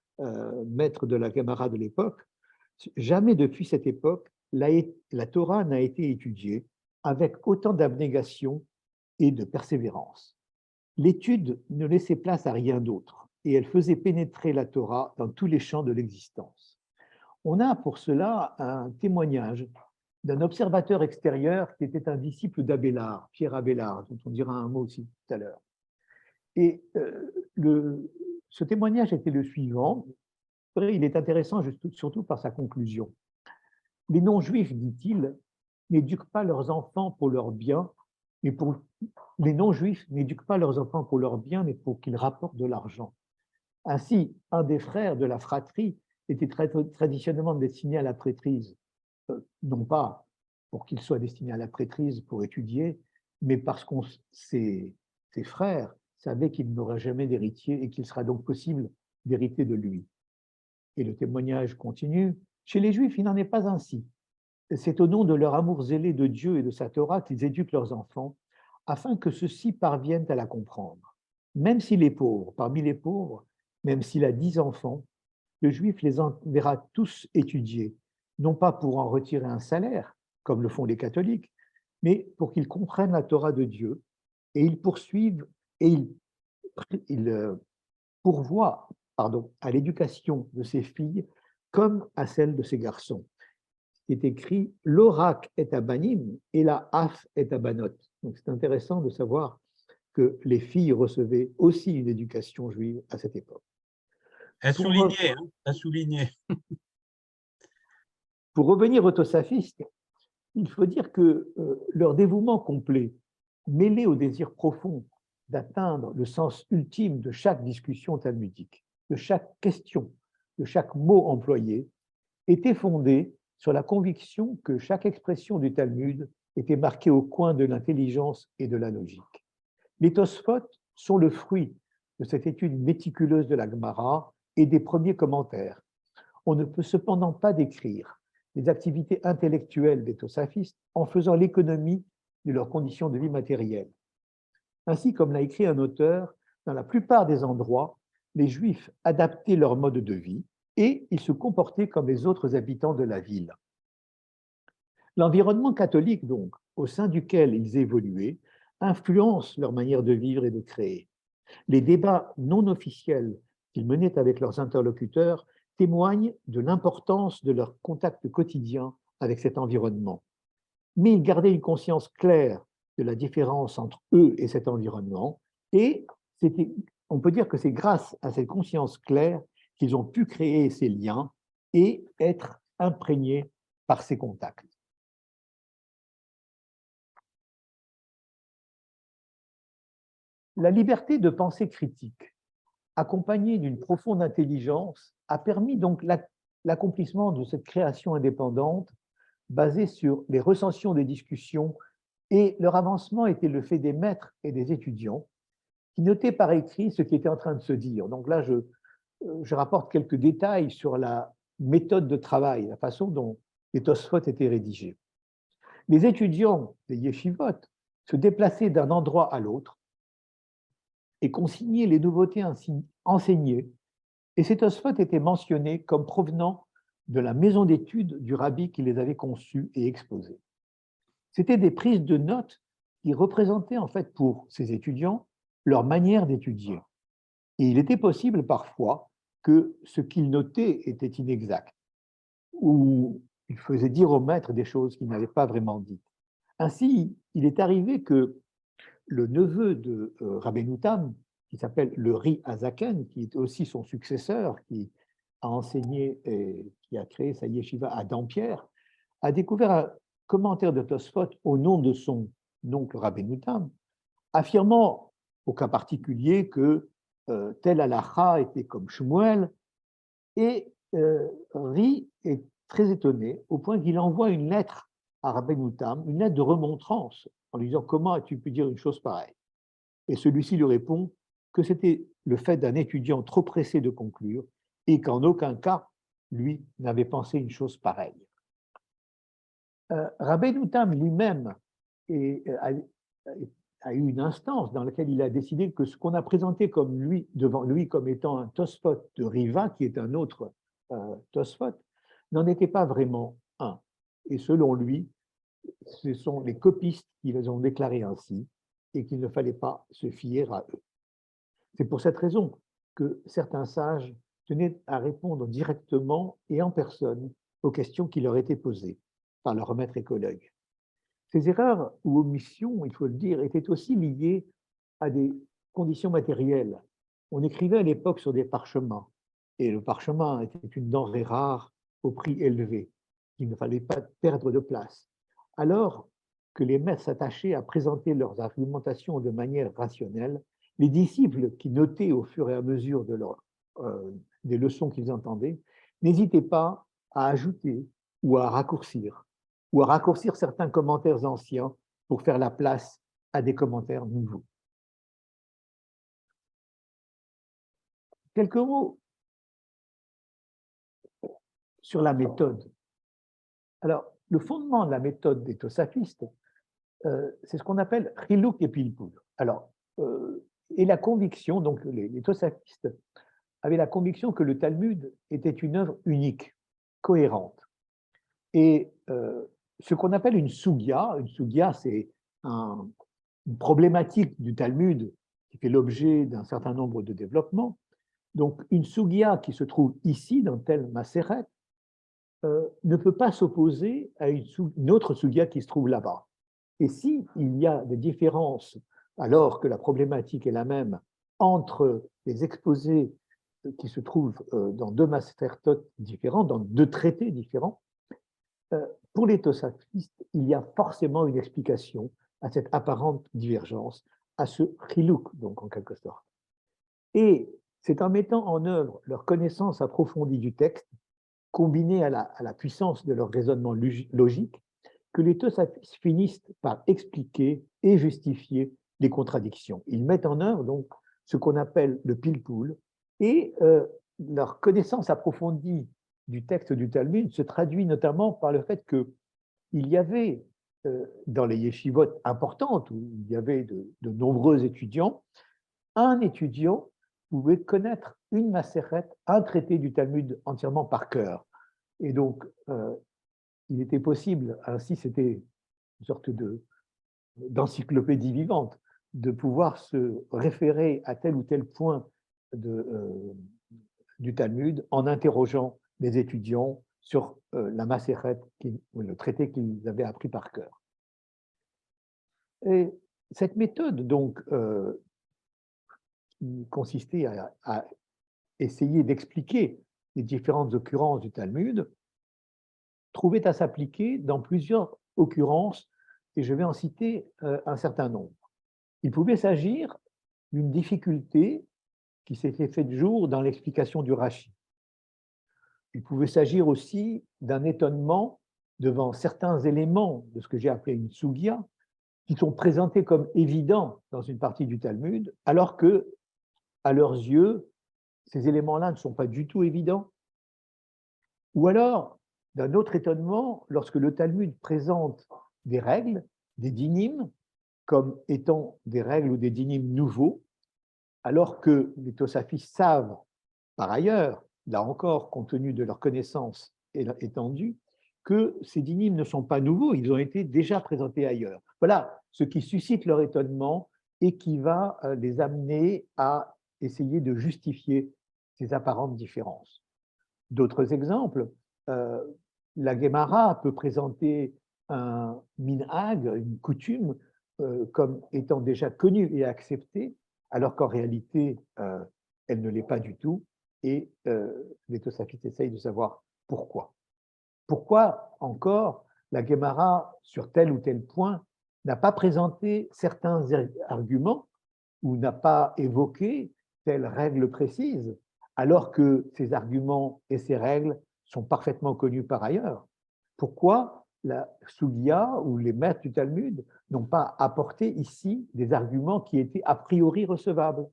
Speaker 1: maîtres de la Gemara de l'époque, jamais depuis cette époque, la Torah n'a été étudiée avec autant d'abnégation et de persévérance. L'étude ne laissait place à rien d'autre et elle faisait pénétrer la Torah dans tous les champs de l'existence. On a pour cela un témoignage d'un observateur extérieur qui était un disciple d'Abélard, Pierre Abélard, dont on dira un mot aussi tout à l'heure. Et ce témoignage était le suivant. Il est intéressant surtout par sa conclusion. Les non-juifs, dit-il, n'éduquent pas leurs enfants pour leur bien, les non-juifs n'éduquent pas leurs enfants pour leur bien, mais pour qu'ils rapportent de l'argent. Ainsi, un des frères de la fratrie était traditionnellement destiné à la prêtrise, non pas pour qu'il soit destiné à la prêtrise pour étudier, mais parce que ses frères savaient qu'il n'aurait jamais d'héritier et qu'il sera donc possible d'hériter de lui. Et le témoignage continue. Chez les Juifs, il n'en est pas ainsi. C'est au nom de leur amour zélé de Dieu et de sa Torah qu'ils éduquent leurs enfants, afin que ceux-ci parviennent à la comprendre. Même s'il est pauvre, parmi les pauvres, même s'il a 10 enfants, le Juif les enverra tous étudier, non pas pour en retirer un salaire, comme le font les catholiques, mais pour qu'ils comprennent la Torah de Dieu, et ils poursuivent et ils pourvoient à l'éducation de ses filles comme à celle de ses garçons. Il est écrit « l'orak est à banim et la af est à banot ». Donc c'est intéressant de savoir que les filles recevaient aussi une éducation juive à cette époque.
Speaker 2: À souligner, hein, à souligner.
Speaker 1: Pour revenir aux tosafistes, il faut dire que leur dévouement complet, mêlé au désir profond d'atteindre le sens ultime de chaque discussion talmudique, de chaque question, de chaque mot employé, était fondé sur la conviction que chaque expression du Talmud était marquée au coin de l'intelligence et de la logique. Les Tosfot sont le fruit de cette étude méticuleuse de la Gemara et des premiers commentaires. On ne peut cependant pas décrire les activités intellectuelles des tosafistes en faisant l'économie de leurs conditions de vie matérielles. Ainsi, comme l'a écrit un auteur, dans la plupart des endroits, les Juifs adaptaient leur mode de vie et ils se comportaient comme les autres habitants de la ville. L'environnement catholique, donc, au sein duquel ils évoluaient, influence leur manière de vivre et de créer. Les débats non officiels qu'ils menaient avec leurs interlocuteurs témoignent de l'importance de leur contact quotidien avec cet environnement. Mais ils gardaient une conscience claire de la différence entre eux et cet environnement, et on peut dire que c'est grâce à cette conscience claire qu'ils ont pu créer ces liens et être imprégnés par ces contacts. La liberté de pensée critique, accompagnée d'une profonde intelligence, a permis donc l'accomplissement de cette création indépendante basée sur les recensions des discussions, et leur avancement était le fait des maîtres et des étudiants qui notaient par écrit ce qui était en train de se dire. Donc là, je rapporte quelques détails sur la méthode de travail, la façon dont les Tosfot étaient rédigés. Les étudiants des yeshivot se déplaçaient d'un endroit à l'autre et consignaient les nouveautés enseignées, et ces Tosfot étaient mentionnés comme provenant de la maison d'études du rabbi qui les avait conçus et exposés. C'était des prises de notes qui représentaient en fait pour ces étudiants leur manière d'étudier. Et il était possible parfois que ce qu'ils notaient était inexact, ou ils faisaient dire au maître des choses qu'ils n'avaient pas vraiment dites. Ainsi, il est arrivé que le neveu de Rabbeinu Tam, qui s'appelle le Ri Azaken, qui est aussi son successeur, qui a enseigné et qui a créé sa yeshiva à Dampierre, a découvert un commentaire de Tosfot au nom de son oncle Rabbeinu Tam, affirmant au cas particulier que tel halakha était comme Shmuel, et Ri est très étonné au point qu'il envoie une lettre à Rabbeinu Tam, une lettre de remontrance, en lui disant « Comment as-tu pu dire une chose pareille ?» Et celui-ci lui répond que c'était le fait d'un étudiant trop pressé de conclure et qu'en aucun cas, lui, n'avait pensé une chose pareille. Rabbeinu Tam lui-même a eu une instance dans laquelle il a décidé que ce qu'on a présenté comme lui, devant lui comme étant un Tosfot de Riva, qui est un autre Tosfot, n'en était pas vraiment un. Et selon lui, ce sont les copistes qui les ont déclarés ainsi et qu'il ne fallait pas se fier à eux. C'est pour cette raison que certains sages tenaient à répondre directement et en personne aux questions qui leur étaient posées par leur maître écologue. Ces erreurs ou omissions, il faut le dire, étaient aussi liées à des conditions matérielles. On écrivait à l'époque sur des parchemins, et le parchemin était une denrée rare au prix élevé, qu'il ne fallait pas perdre de place. Alors que les maîtres s'attachaient à présenter leurs argumentations de manière rationnelle, les disciples qui notaient au fur et à mesure des leçons qu'ils entendaient n'hésitaient pas à ajouter ou à raccourcir certains commentaires anciens pour faire la place à des commentaires nouveaux. Quelques mots sur la méthode. Alors, le fondement de la méthode des tosafistes, c'est ce qu'on appelle Chiluk et Pilpul. Alors, et la conviction, donc les tosafistes avaient la conviction que le Talmud était une œuvre unique, cohérente. Et ce qu'on appelle une sugya c'est une problématique du Talmud qui fait l'objet d'un certain nombre de développements. Donc, une sugya qui se trouve ici, dans tel Maseret, ne peut pas s'opposer à une autre sugya qui se trouve là-bas. Et s'il y a des différences, alors que la problématique est la même, entre les exposés qui se trouvent dans deux Masertot différents, dans deux traités différents, pour les tosafistes, il y a forcément une explication à cette apparente divergence, à ce chiluk, donc en quelque sorte. Et c'est en mettant en œuvre leur connaissance approfondie du texte, combinée à la puissance de leur raisonnement logique, que les tosafistes finissent par expliquer et justifier les contradictions. Ils mettent en œuvre donc ce qu'on appelle le pilpul, et leur connaissance approfondie du texte du Talmud se traduit notamment par le fait qu'il y avait dans les yeshivot importantes, où il y avait de nombreux étudiants, un étudiant pouvait connaître une maseret, un traité du Talmud entièrement par cœur. Et donc, il était possible, ainsi c'était une sorte d'encyclopédie vivante, de pouvoir se référer à tel ou tel point du Talmud en interrogeant les étudiants sur la Maseret, le traité qu'ils avaient appris par cœur. Et cette méthode, donc, qui consistait à essayer d'expliquer les différentes occurrences du Talmud, trouvait à s'appliquer dans plusieurs occurrences, et je vais en citer un certain nombre. Il pouvait s'agir d'une difficulté qui s'était faite jour dans l'explication du Rashi. Il pouvait s'agir aussi d'un étonnement devant certains éléments de ce que j'ai appelé une sugya, qui sont présentés comme évidents dans une partie du Talmud, alors que, à leurs yeux, ces éléments-là ne sont pas du tout évidents. Ou alors, d'un autre étonnement, lorsque le Talmud présente des règles, des dynim, comme étant des règles ou des dynim nouveaux, alors que les tosafistes savent, par ailleurs, là encore, compte tenu de leur connaissance étendue, que ces dynim ne sont pas nouveaux, ils ont été déjà présentés ailleurs. Voilà ce qui suscite leur étonnement et qui va les amener à essayer de justifier ces apparentes différences. D'autres exemples, la Gemara peut présenter un minhag, une coutume, comme étant déjà connue et acceptée, alors qu'en réalité, elle ne l'est pas du tout, et les Tosafistes essayent de savoir pourquoi. Pourquoi encore la Guémara, sur tel ou tel point, n'a pas présenté certains arguments ou n'a pas évoqué telle règle précise, alors que ces arguments et ces règles sont parfaitement connus par ailleurs? Pourquoi la Sugiya ou les maîtres du Talmud n'ont pas apporté ici des arguments qui étaient a priori recevables?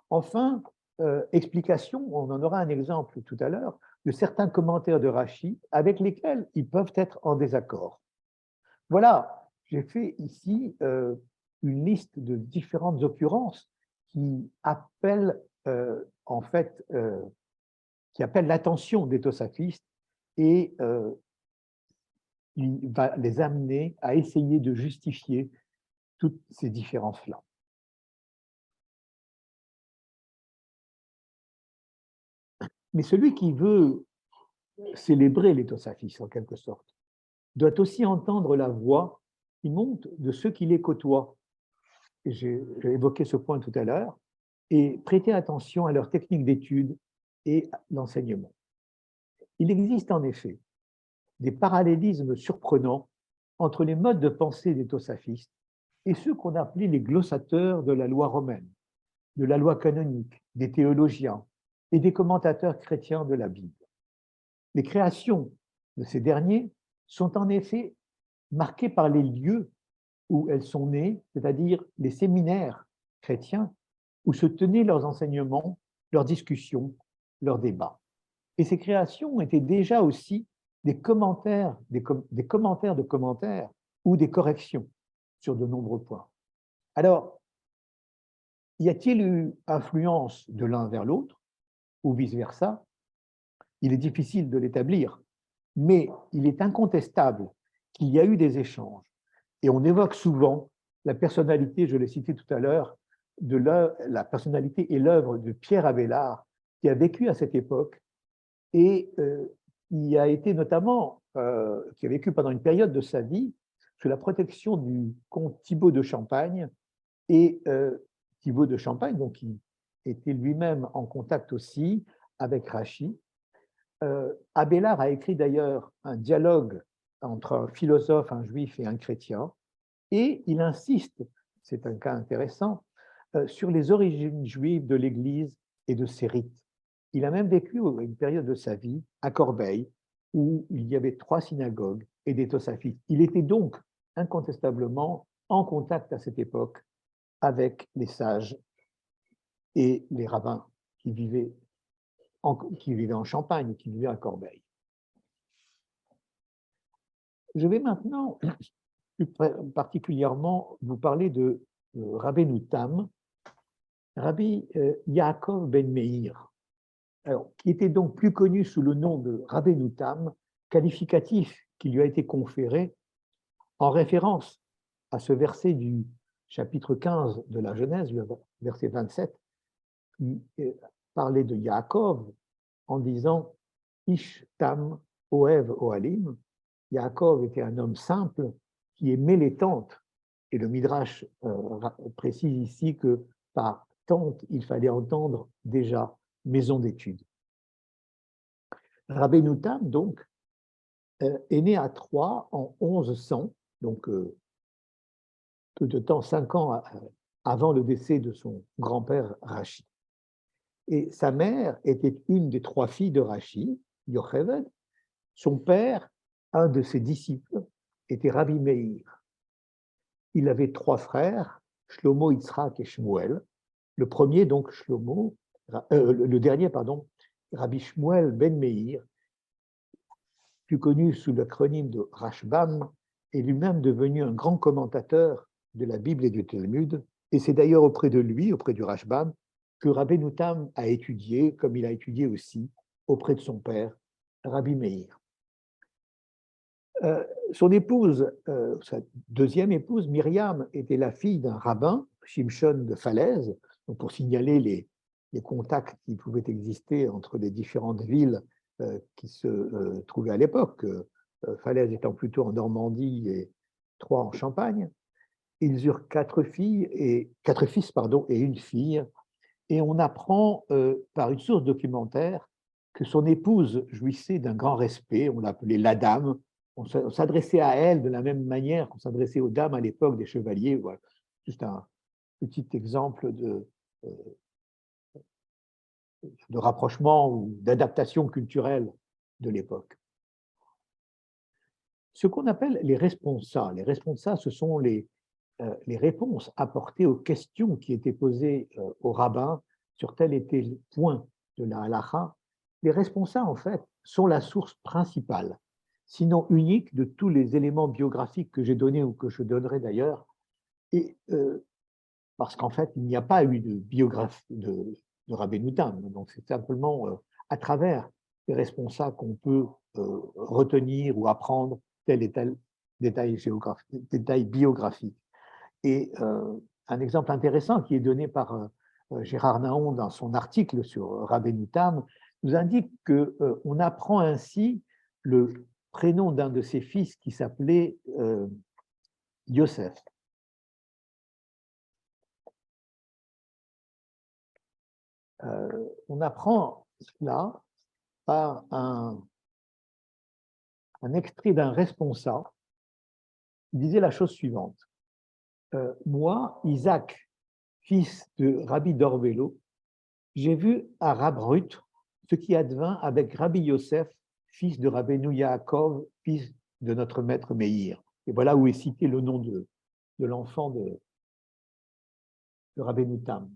Speaker 1: Enfin, explication, on en aura un exemple tout à l'heure, de certains commentaires de Rachi avec lesquels ils peuvent être en désaccord. Voilà, j'ai fait ici une liste de différentes occurrences qui appellent en fait qui appellent l'attention des tosafistes, et il va les amener à essayer de justifier toutes ces différences-là. Mais celui qui veut célébrer les tosafistes, en quelque sorte, doit aussi entendre la voix qui monte de ceux qui les côtoient. J'ai évoqué ce point tout à l'heure, et prêter attention à leur technique d'étude et l'enseignement. Il existe en effet des parallélismes surprenants entre les modes de pensée des tosafistes et ceux qu'on appelait les glossateurs de la loi romaine, de la loi canonique, des théologiens et des commentateurs chrétiens de la Bible. Les créations de ces derniers sont en effet marquées par les lieux où elles sont nées, c'est-à-dire les séminaires chrétiens où se tenaient leurs enseignements, leurs discussions, leurs débats. Et ces créations étaient déjà aussi des commentaires, des commentaires de commentaires ou des corrections sur de nombreux points. Alors, y a-t-il eu influence de l'un vers l'autre ou vice-versa? Il est difficile de l'établir, mais il est incontestable qu'il y a eu des échanges. Et on évoque souvent la personnalité, je l'ai cité tout à l'heure, de la personnalité et l'œuvre de Pierre Abélard, qui a vécu à cette époque et qui a été notamment, qui a vécu pendant une période de sa vie sous la protection du comte Thibaut de Champagne, et Thibaut de Champagne, donc, qui était lui-même en contact aussi avec Rachi. Abélard a écrit d'ailleurs un dialogue entre un philosophe, un juif et un chrétien, et il insiste, c'est un cas intéressant, sur les origines juives de l'Église et de ses rites. Il a même vécu une période de sa vie à Corbeil, où il y avait 3 synagogues et des tosafistes. Il était donc incontestablement en contact à cette époque avec les sages et les rabbins qui vivaient en Champagne, qui vivaient à Corbeil. Je vais maintenant plus particulièrement vous parler de Rabbeinu Tam, Rabbi Yaakov ben Meir, qui était donc plus connu sous le nom de Rabbeinu Tam, qualificatif qui lui a été conféré en référence à ce verset du chapitre 15 de la Genèse, le verset 27, qui parlait de Yaakov en disant « Ish Tam Oev Ohalim ». Yaakov était un homme simple qui aimait les tentes. Et le Midrash précise ici que par tente, il fallait entendre déjà maison d'études. Rabbeinu Tam, donc, est né à Troyes en 1100, donc peu de temps, 5 ans avant le décès de son grand-père Rachi. Et sa mère était une des 3 filles de Rachi, Yocheved. Son père, un de ses disciples, était Rabbi Meir. Il avait 3 frères, Shlomo, Yitzhak et Shmuel. Le premier, donc Shlomo, le dernier, pardon, Rabbi Shmuel ben Meir, plus connu sous l'acronyme de Rashbam, est lui-même devenu un grand commentateur de la Bible et du Talmud. Et c'est d'ailleurs auprès de lui, auprès du Rashbam, que Rabbeinu Tam a étudié, comme il a étudié aussi auprès de son père, Rabbi Meir. Son épouse, sa deuxième épouse, Myriam, était la fille d'un rabbin, Shimshon de Falaise, donc pour signaler les contacts qui pouvaient exister entre les différentes villes qui se trouvaient à l'époque, Falaise étant plutôt en Normandie et Troyes en Champagne. Ils eurent quatre fils pardon, et une fille. Et on apprend par une source documentaire que son épouse jouissait d'un grand respect. On l'appelait la dame. On s'adressait à elle de la même manière qu'on s'adressait aux dames à l'époque des chevaliers. Voilà. Juste un petit exemple euh, de rapprochement ou d'adaptation culturelle de l'époque. Ce qu'on appelle les responsa. Les responsa, ce sont les réponses apportées aux questions qui étaient posées au rabbin sur tel et tel point de la halakha. Les responsa, en fait, sont la source principale, sinon unique, de tous les éléments biographiques que j'ai donnés ou que je donnerai d'ailleurs. Et parce qu'en fait, il n'y a pas eu de biographie de Rabbeinu Tam. Donc, c'est simplement à travers les responsables qu'on peut retenir ou apprendre tel et tel détail biographique. Et un exemple intéressant qui est donné par Gérard Naon dans son article sur Rabbeinu Tam nous indique qu'on apprend ainsi le prénom d'un de ses fils qui s'appelait Yosef. On apprend cela par un extrait d'un responsable qui disait la chose suivante. Moi, Isaac, fils de Rabbi Dorvelo, j'ai vu à Rabrut ce qui advint avec Rabbi Yosef, fils de Rabbeinu Yaakov, fils de notre maître Meir. Et voilà où est cité le nom de l'enfant de Rabbeinu Tam.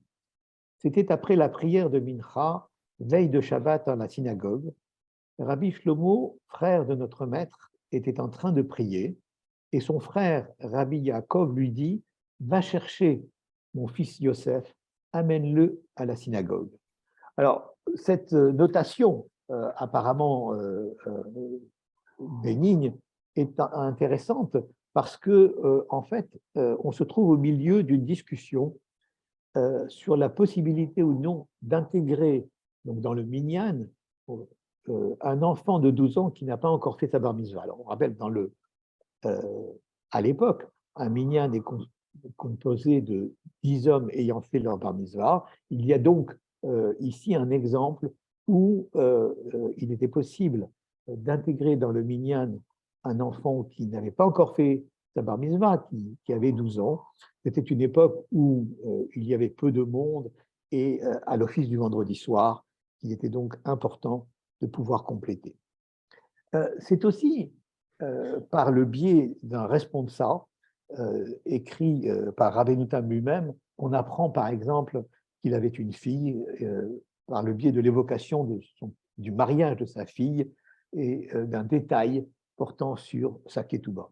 Speaker 1: C'était après la prière de Mincha, veille de Shabbat dans la synagogue. Rabbi Shlomo, frère de notre maître, était en train de prier et son frère Rabbi Yaakov lui dit « Va chercher mon fils Yosef, amène-le à la synagogue. » Alors, cette notation apparemment bénigne est intéressante parce que, en fait, on se trouve au milieu d'une discussion sur la possibilité ou non d'intégrer dans le minyan un enfant de 12 ans qui n'a pas encore fait sa bar mitzvah. Alors, on rappelle, à l'époque, un minyan est composé de 10 hommes ayant fait leur bar mitzvah. Il y a donc ici un exemple où il était possible d'intégrer dans le minyan un enfant qui n'avait pas encore fait sa bar mitzvah, qui avait 12 ans. C'était une époque où il y avait peu de monde et à l'office du vendredi soir, il était donc important de pouvoir compléter. C'est aussi par le biais d'un responsable écrit par Rabbeinu Tam lui-même, on apprend par exemple qu'il avait une fille par le biais de l'évocation du mariage de sa fille et d'un détail portant sur sa ketouba.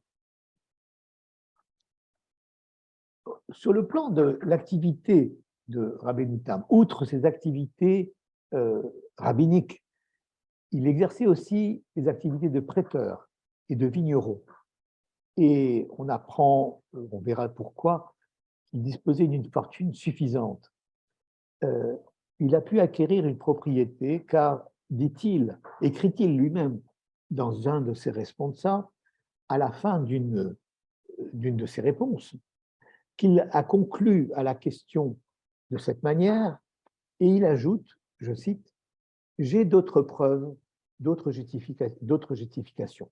Speaker 1: Sur le plan de l'activité de Rabbeinu Tam, outre ses activités rabbiniques, il exerçait aussi des activités de prêteur et de vigneron. Et on apprend, on verra pourquoi, qu'il disposait d'une fortune suffisante. Il a pu acquérir une propriété car, dit-il, écrit-il lui-même dans un de ses responsables, à la fin d'une de ses réponses, qu'il a conclu à la question de cette manière, et il ajoute, je cite, « J'ai d'autres preuves, d'autres justifications.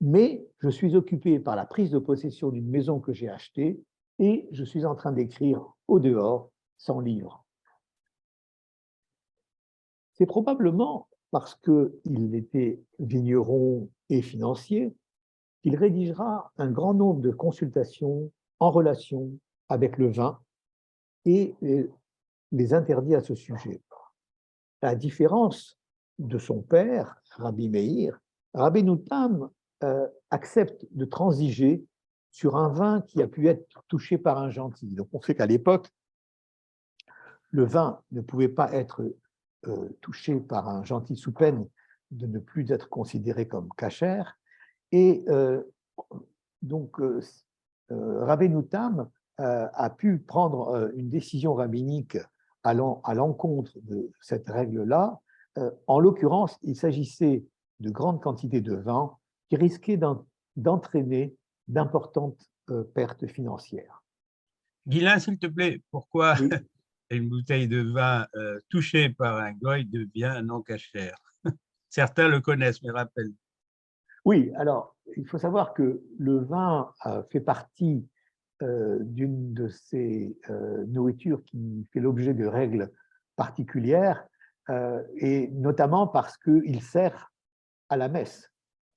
Speaker 1: Mais je suis occupé par la prise de possession d'une maison que j'ai achetée et je suis en train d'écrire au dehors 100 livres. » C'est probablement parce qu'il était vigneron et financier qu'il rédigera un grand nombre de consultations en relation avec le vin et les interdits à ce sujet. À la différence de son père, Rabbi Meir, Rabbeinu Tam accepte de transiger sur un vin qui a pu être touché par un gentil. Donc on sait qu'à l'époque, le vin ne pouvait pas être touché par un gentil sous peine de ne plus être considéré comme cachère. Et donc Rabbeinu Tam a pu prendre une décision rabbinique allant à l'encontre de cette règle-là. En l'occurrence, il s'agissait de grandes quantités de vin qui risquaient d'entraîner d'importantes pertes financières.
Speaker 2: Guylain, s'il te plaît, pourquoi
Speaker 1: Oui,
Speaker 2: une bouteille de vin touchée par un goy devient non cachère? Certains le connaissent, mais rappelle.
Speaker 1: oui, alors il faut savoir que le vin fait partie d'une de ces nourritures qui fait l'objet de règles particulières, et notamment parce qu'il sert à la messe.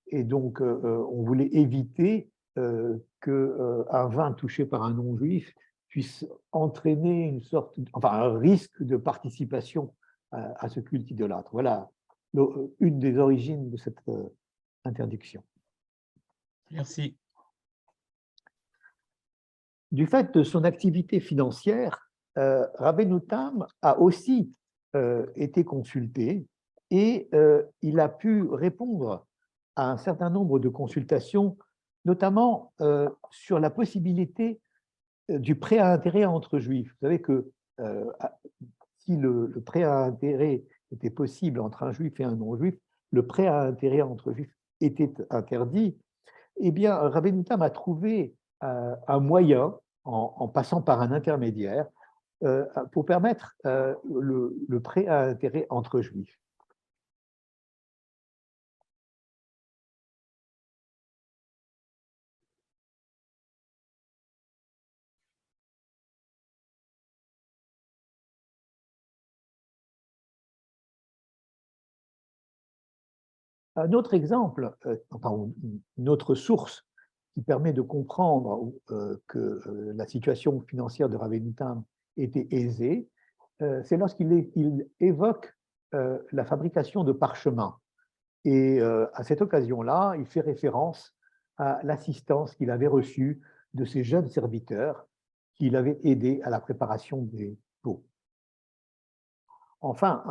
Speaker 1: Et donc, on voulait éviter qu'un vin touché par un non-juif puisse entraîner une sorte, enfin, un risque de participation à ce culte idolâtre. Voilà une des origines de cette interdiction.
Speaker 2: Merci.
Speaker 1: Du fait de son activité financière, Rabbeinu Tam a aussi été consulté et il a pu répondre à un certain nombre de consultations, notamment sur la possibilité du prêt à intérêt entre juifs. Vous savez que si le prêt à intérêt était possible entre un juif et un non-juif, le prêt à intérêt entre juifs était interdit. Eh bien, Rabbeinu Tam a trouvé un moyen, en passant par un intermédiaire, pour permettre le prêt à intérêt entre juifs. Un autre exemple, enfin, une autre source qui permet de comprendre que la situation financière de Rabbeinu Tam était aisée, c'est lorsqu'il évoque la fabrication de parchemins. Et à cette occasion-là, il fait référence à l'assistance qu'il avait reçue de ses jeunes serviteurs qui l'avaient aidé à la préparation des pots. Enfin,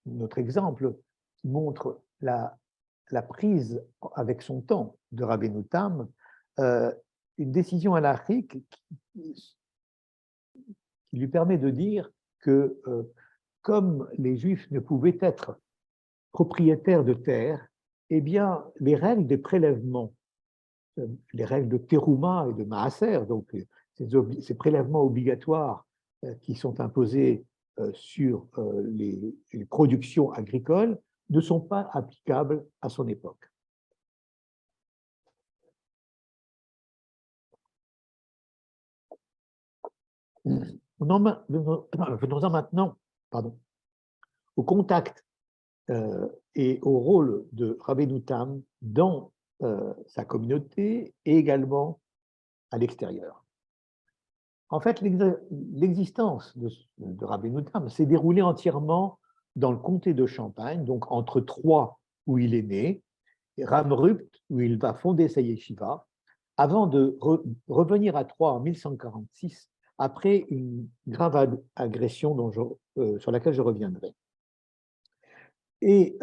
Speaker 1: un autre exemple qui montre la prise avec son temps de Rabbeinu Tam, une décision halakhique qui lui permet de dire que comme les Juifs ne pouvaient être propriétaires de terre, eh bien, les règles des prélèvements, les règles de Terouma et de Maaser, donc ces prélèvements obligatoires qui sont imposés sur les productions agricoles, ne sont pas applicables à son époque. Venons-en maintenant au contact et au rôle de Rabbeinu Tam dans sa communauté et également à l'extérieur. En fait, l'existence de Rabbeinu Tam s'est déroulée entièrement dans le comté de Champagne, donc entre Troyes, où il est né, et Ramrupt, où il va fonder sa yeshiva, avant de revenir à Troyes en 1146, après une grave agression sur laquelle je reviendrai. Et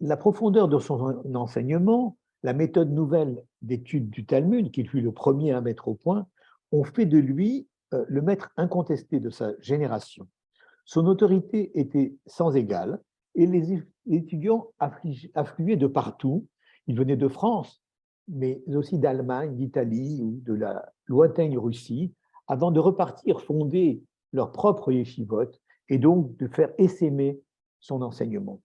Speaker 1: la profondeur de son enseignement, la méthode nouvelle d'étude du Talmud, qu'il fut le premier à mettre au point, ont fait de lui le maître incontesté de sa génération. Son autorité était sans égale et les étudiants affluaient de partout. Ils venaient de France, mais aussi d'Allemagne, d'Italie ou de la lointaine Russie, avant de repartir fonder leur propre yeshivot et donc de faire essaimer son enseignement.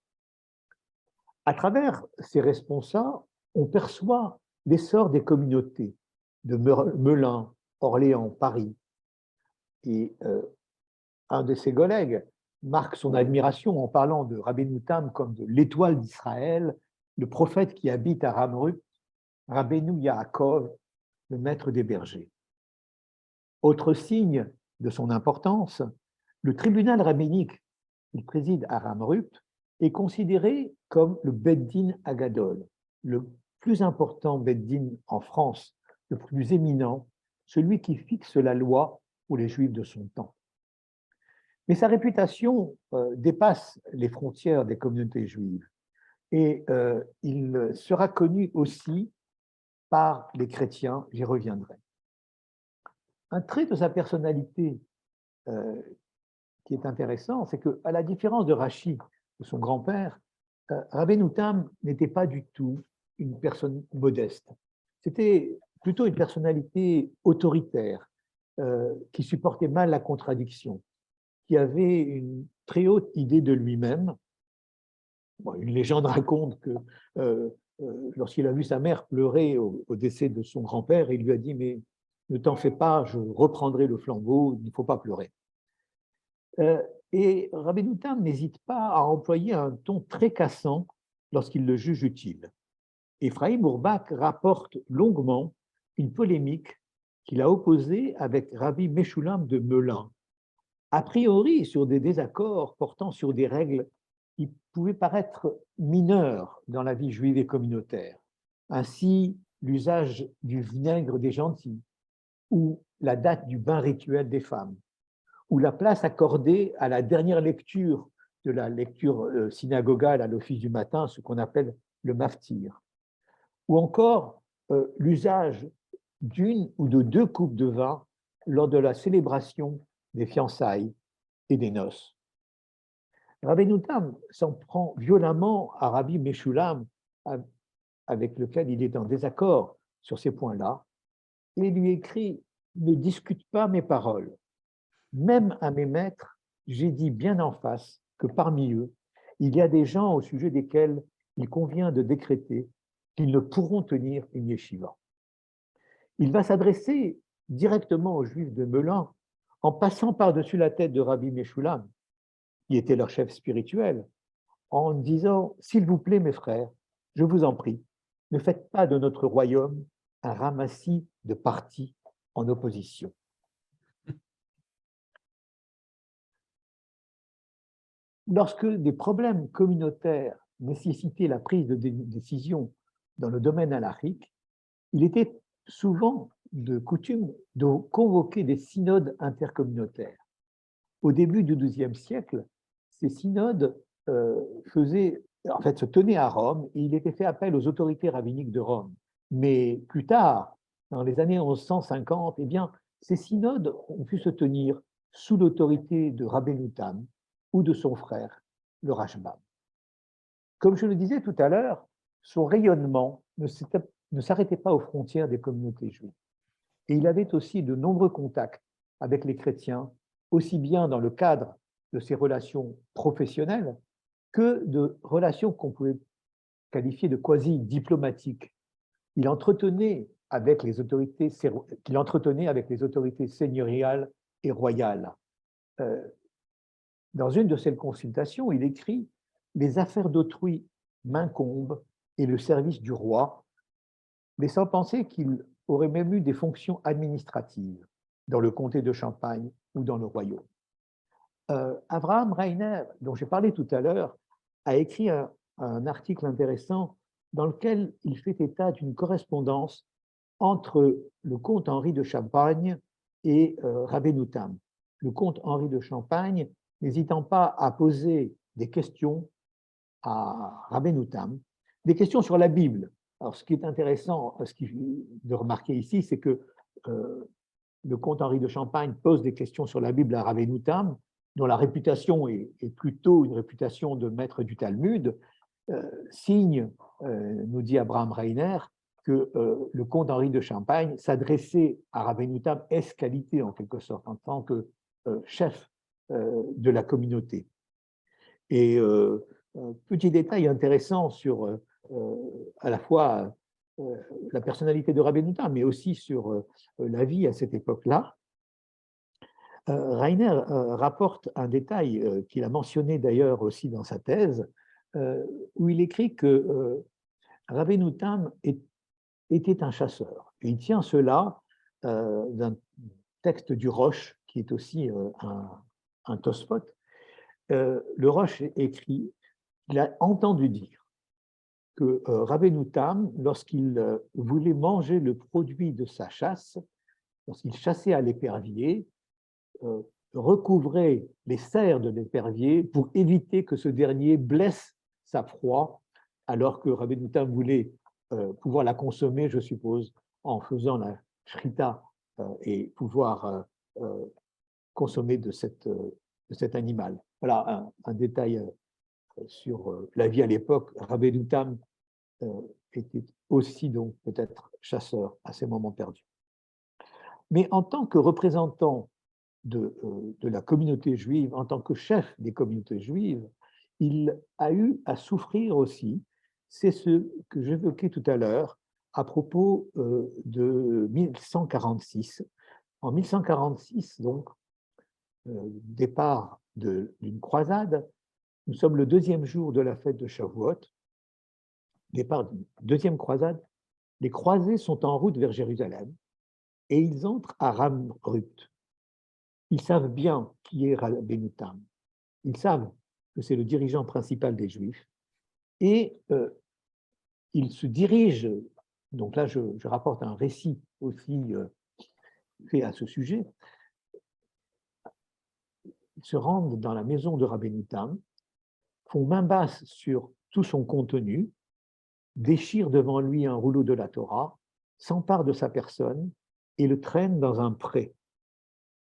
Speaker 1: À travers ces responsables, on perçoit l'essor des communautés de Melun, Orléans, Paris. Et un de ses collègues marque son admiration en parlant de Rabbeinu Tam comme de l'étoile d'Israël, le prophète qui habite à Ramrup, Rabbeinu Yaakov, le maître des bergers. Autre signe de son importance, le tribunal rabbinique qu'il préside à Ramrup est considéré comme le Beddin Agadol, le plus important Beddin en France, le plus éminent, celui qui fixe la loi pour les Juifs de son temps. Mais sa réputation dépasse les frontières des communautés juives et il sera connu aussi par les chrétiens, j'y reviendrai. Un trait de sa personnalité qui est intéressant, c'est qu'à la différence de Rachi, de son grand-père, Rabbeinu Tam n'était pas du tout une personne modeste. C'était plutôt une personnalité autoritaire, qui supportait mal la contradiction, qui avait une très haute idée de lui-même. Bon, une légende raconte que lorsqu'il a vu sa mère pleurer au décès de son grand-père, il lui a dit « Mais ne t'en fais pas, je reprendrai le flambeau, il ne faut pas pleurer ». Et Rabbeinu Tam n'hésite pas à employer un ton très cassant lorsqu'il le juge utile. Ephraim Bourbak rapporte longuement une polémique qu'il a opposée avec Rabbi Meshulam de Melun, a priori sur des désaccords portant sur des règles qui pouvaient paraître mineures dans la vie juive et communautaire. Ainsi, l'usage du vinaigre des gentils, ou la date du bain rituel des femmes, ou la place accordée à la dernière lecture de la lecture synagogale à l'office du matin, ce qu'on appelle le maftir, ou encore l'usage d'une ou de 2 coupes de vin lors de la célébration des fiançailles et des noces. Rabbeinu Tam s'en prend violemment à Rabbi Meshulam, avec lequel il est en désaccord sur ces points-là, et lui écrit « Ne discute pas mes paroles. Même à mes maîtres, j'ai dit bien en face que parmi eux, il y a des gens au sujet desquels il convient de décréter qu'ils ne pourront tenir une yeshiva. » Il va s'adresser directement aux Juifs de Melun en passant par-dessus la tête de Rabbi Meshulam, qui était leur chef spirituel, en disant « S'il vous plaît, mes frères, je vous en prie, ne faites pas de notre royaume un ramassis de partis en opposition. » Lorsque des problèmes communautaires nécessitaient la prise de décisions dans le domaine halachique, il était souvent de coutume de convoquer des synodes intercommunautaires. Au début du XIIe siècle, ces synodes se tenaient à Rome et il était fait appel aux autorités rabbiniques de Rome. Mais plus tard, dans les années 1150, eh bien, ces synodes ont pu se tenir sous l'autorité de Rabbeinu Tam ou de son frère, le Rashbam. Comme je le disais tout à l'heure, son rayonnement ne s'arrêtait pas aux frontières des communautés juives. Et il avait aussi de nombreux contacts avec les chrétiens, aussi bien dans le cadre de ses relations professionnelles que de relations qu'on pouvait qualifier de quasi-diplomatiques. Il entretenait avec les autorités seigneuriales et royales. Dans une de ces consultations, il écrit « Les affaires d'autrui m'incombent et le service du roi », laissant penser qu'il aurait même eu des fonctions administratives dans le comté de Champagne ou dans le royaume. Abraham Reiner, dont j'ai parlé tout à l'heure, a écrit un article intéressant dans lequel il fait état d'une correspondance entre le comte Henri de Champagne et Rabbeinu Tam. Le comte Henri de Champagne, n'hésitant pas à poser des questions à Rabbeinu Tam, des questions sur la Bible. Alors, ce qui est intéressant de remarquer ici, c'est que le comte Henri de Champagne pose des questions sur la Bible à Rabbeinu Tam, dont la réputation est plutôt une réputation de maître du Talmud, signe, nous dit Abraham Reiner, que le comte Henri de Champagne s'adressait à Rabbeinu Tam ès qualité, en quelque sorte, en tant que chef de la communauté. Et petit détail intéressant sur à la fois la personnalité de Rabbeinu Tam, mais aussi sur la vie à cette époque-là. Reiner rapporte un détail qu'il a mentionné d'ailleurs aussi dans sa thèse, où il écrit que Rabbeinu Tam était un chasseur. Et il tient cela d'un texte du Rosh, qui est aussi un Tosfot. Le Rosh écrit qu'il a entendu dire que Rabbeinu Tam, lorsqu'il voulait manger le produit de sa chasse, lorsqu'il chassait à l'épervier, recouvrait les serres de l'épervier pour éviter que ce dernier blesse sa proie, alors que Rabbeinu Tam voulait pouvoir la consommer, je suppose, en faisant la shrita et pouvoir consommer de cet animal. Voilà un détail sur la vie à l'époque. Rabbeinu Tam était aussi donc peut-être chasseur à ces moments perdus. Mais en tant que représentant de la communauté juive, en tant que chef des communautés juives, il a eu à souffrir aussi. C'est ce que j'évoquais tout à l'heure à propos de 1146. En 1146, donc, départ d'une croisade, nous sommes le deuxième jour de la fête de Shavuot, départ d'une deuxième croisade. Les croisés sont en route vers Jérusalem et ils entrent à Ramrut. Ils savent bien qui est Rabbeinu Tam. Ils savent que c'est le dirigeant principal des Juifs et ils se dirigent. Donc là, je rapporte un récit aussi fait à ce sujet. Ils se rendent dans la maison de Rabbeinu Tam, font main basse sur tout son contenu, déchirent devant lui un rouleau de la Torah, s'emparent de sa personne et le traînent dans un pré.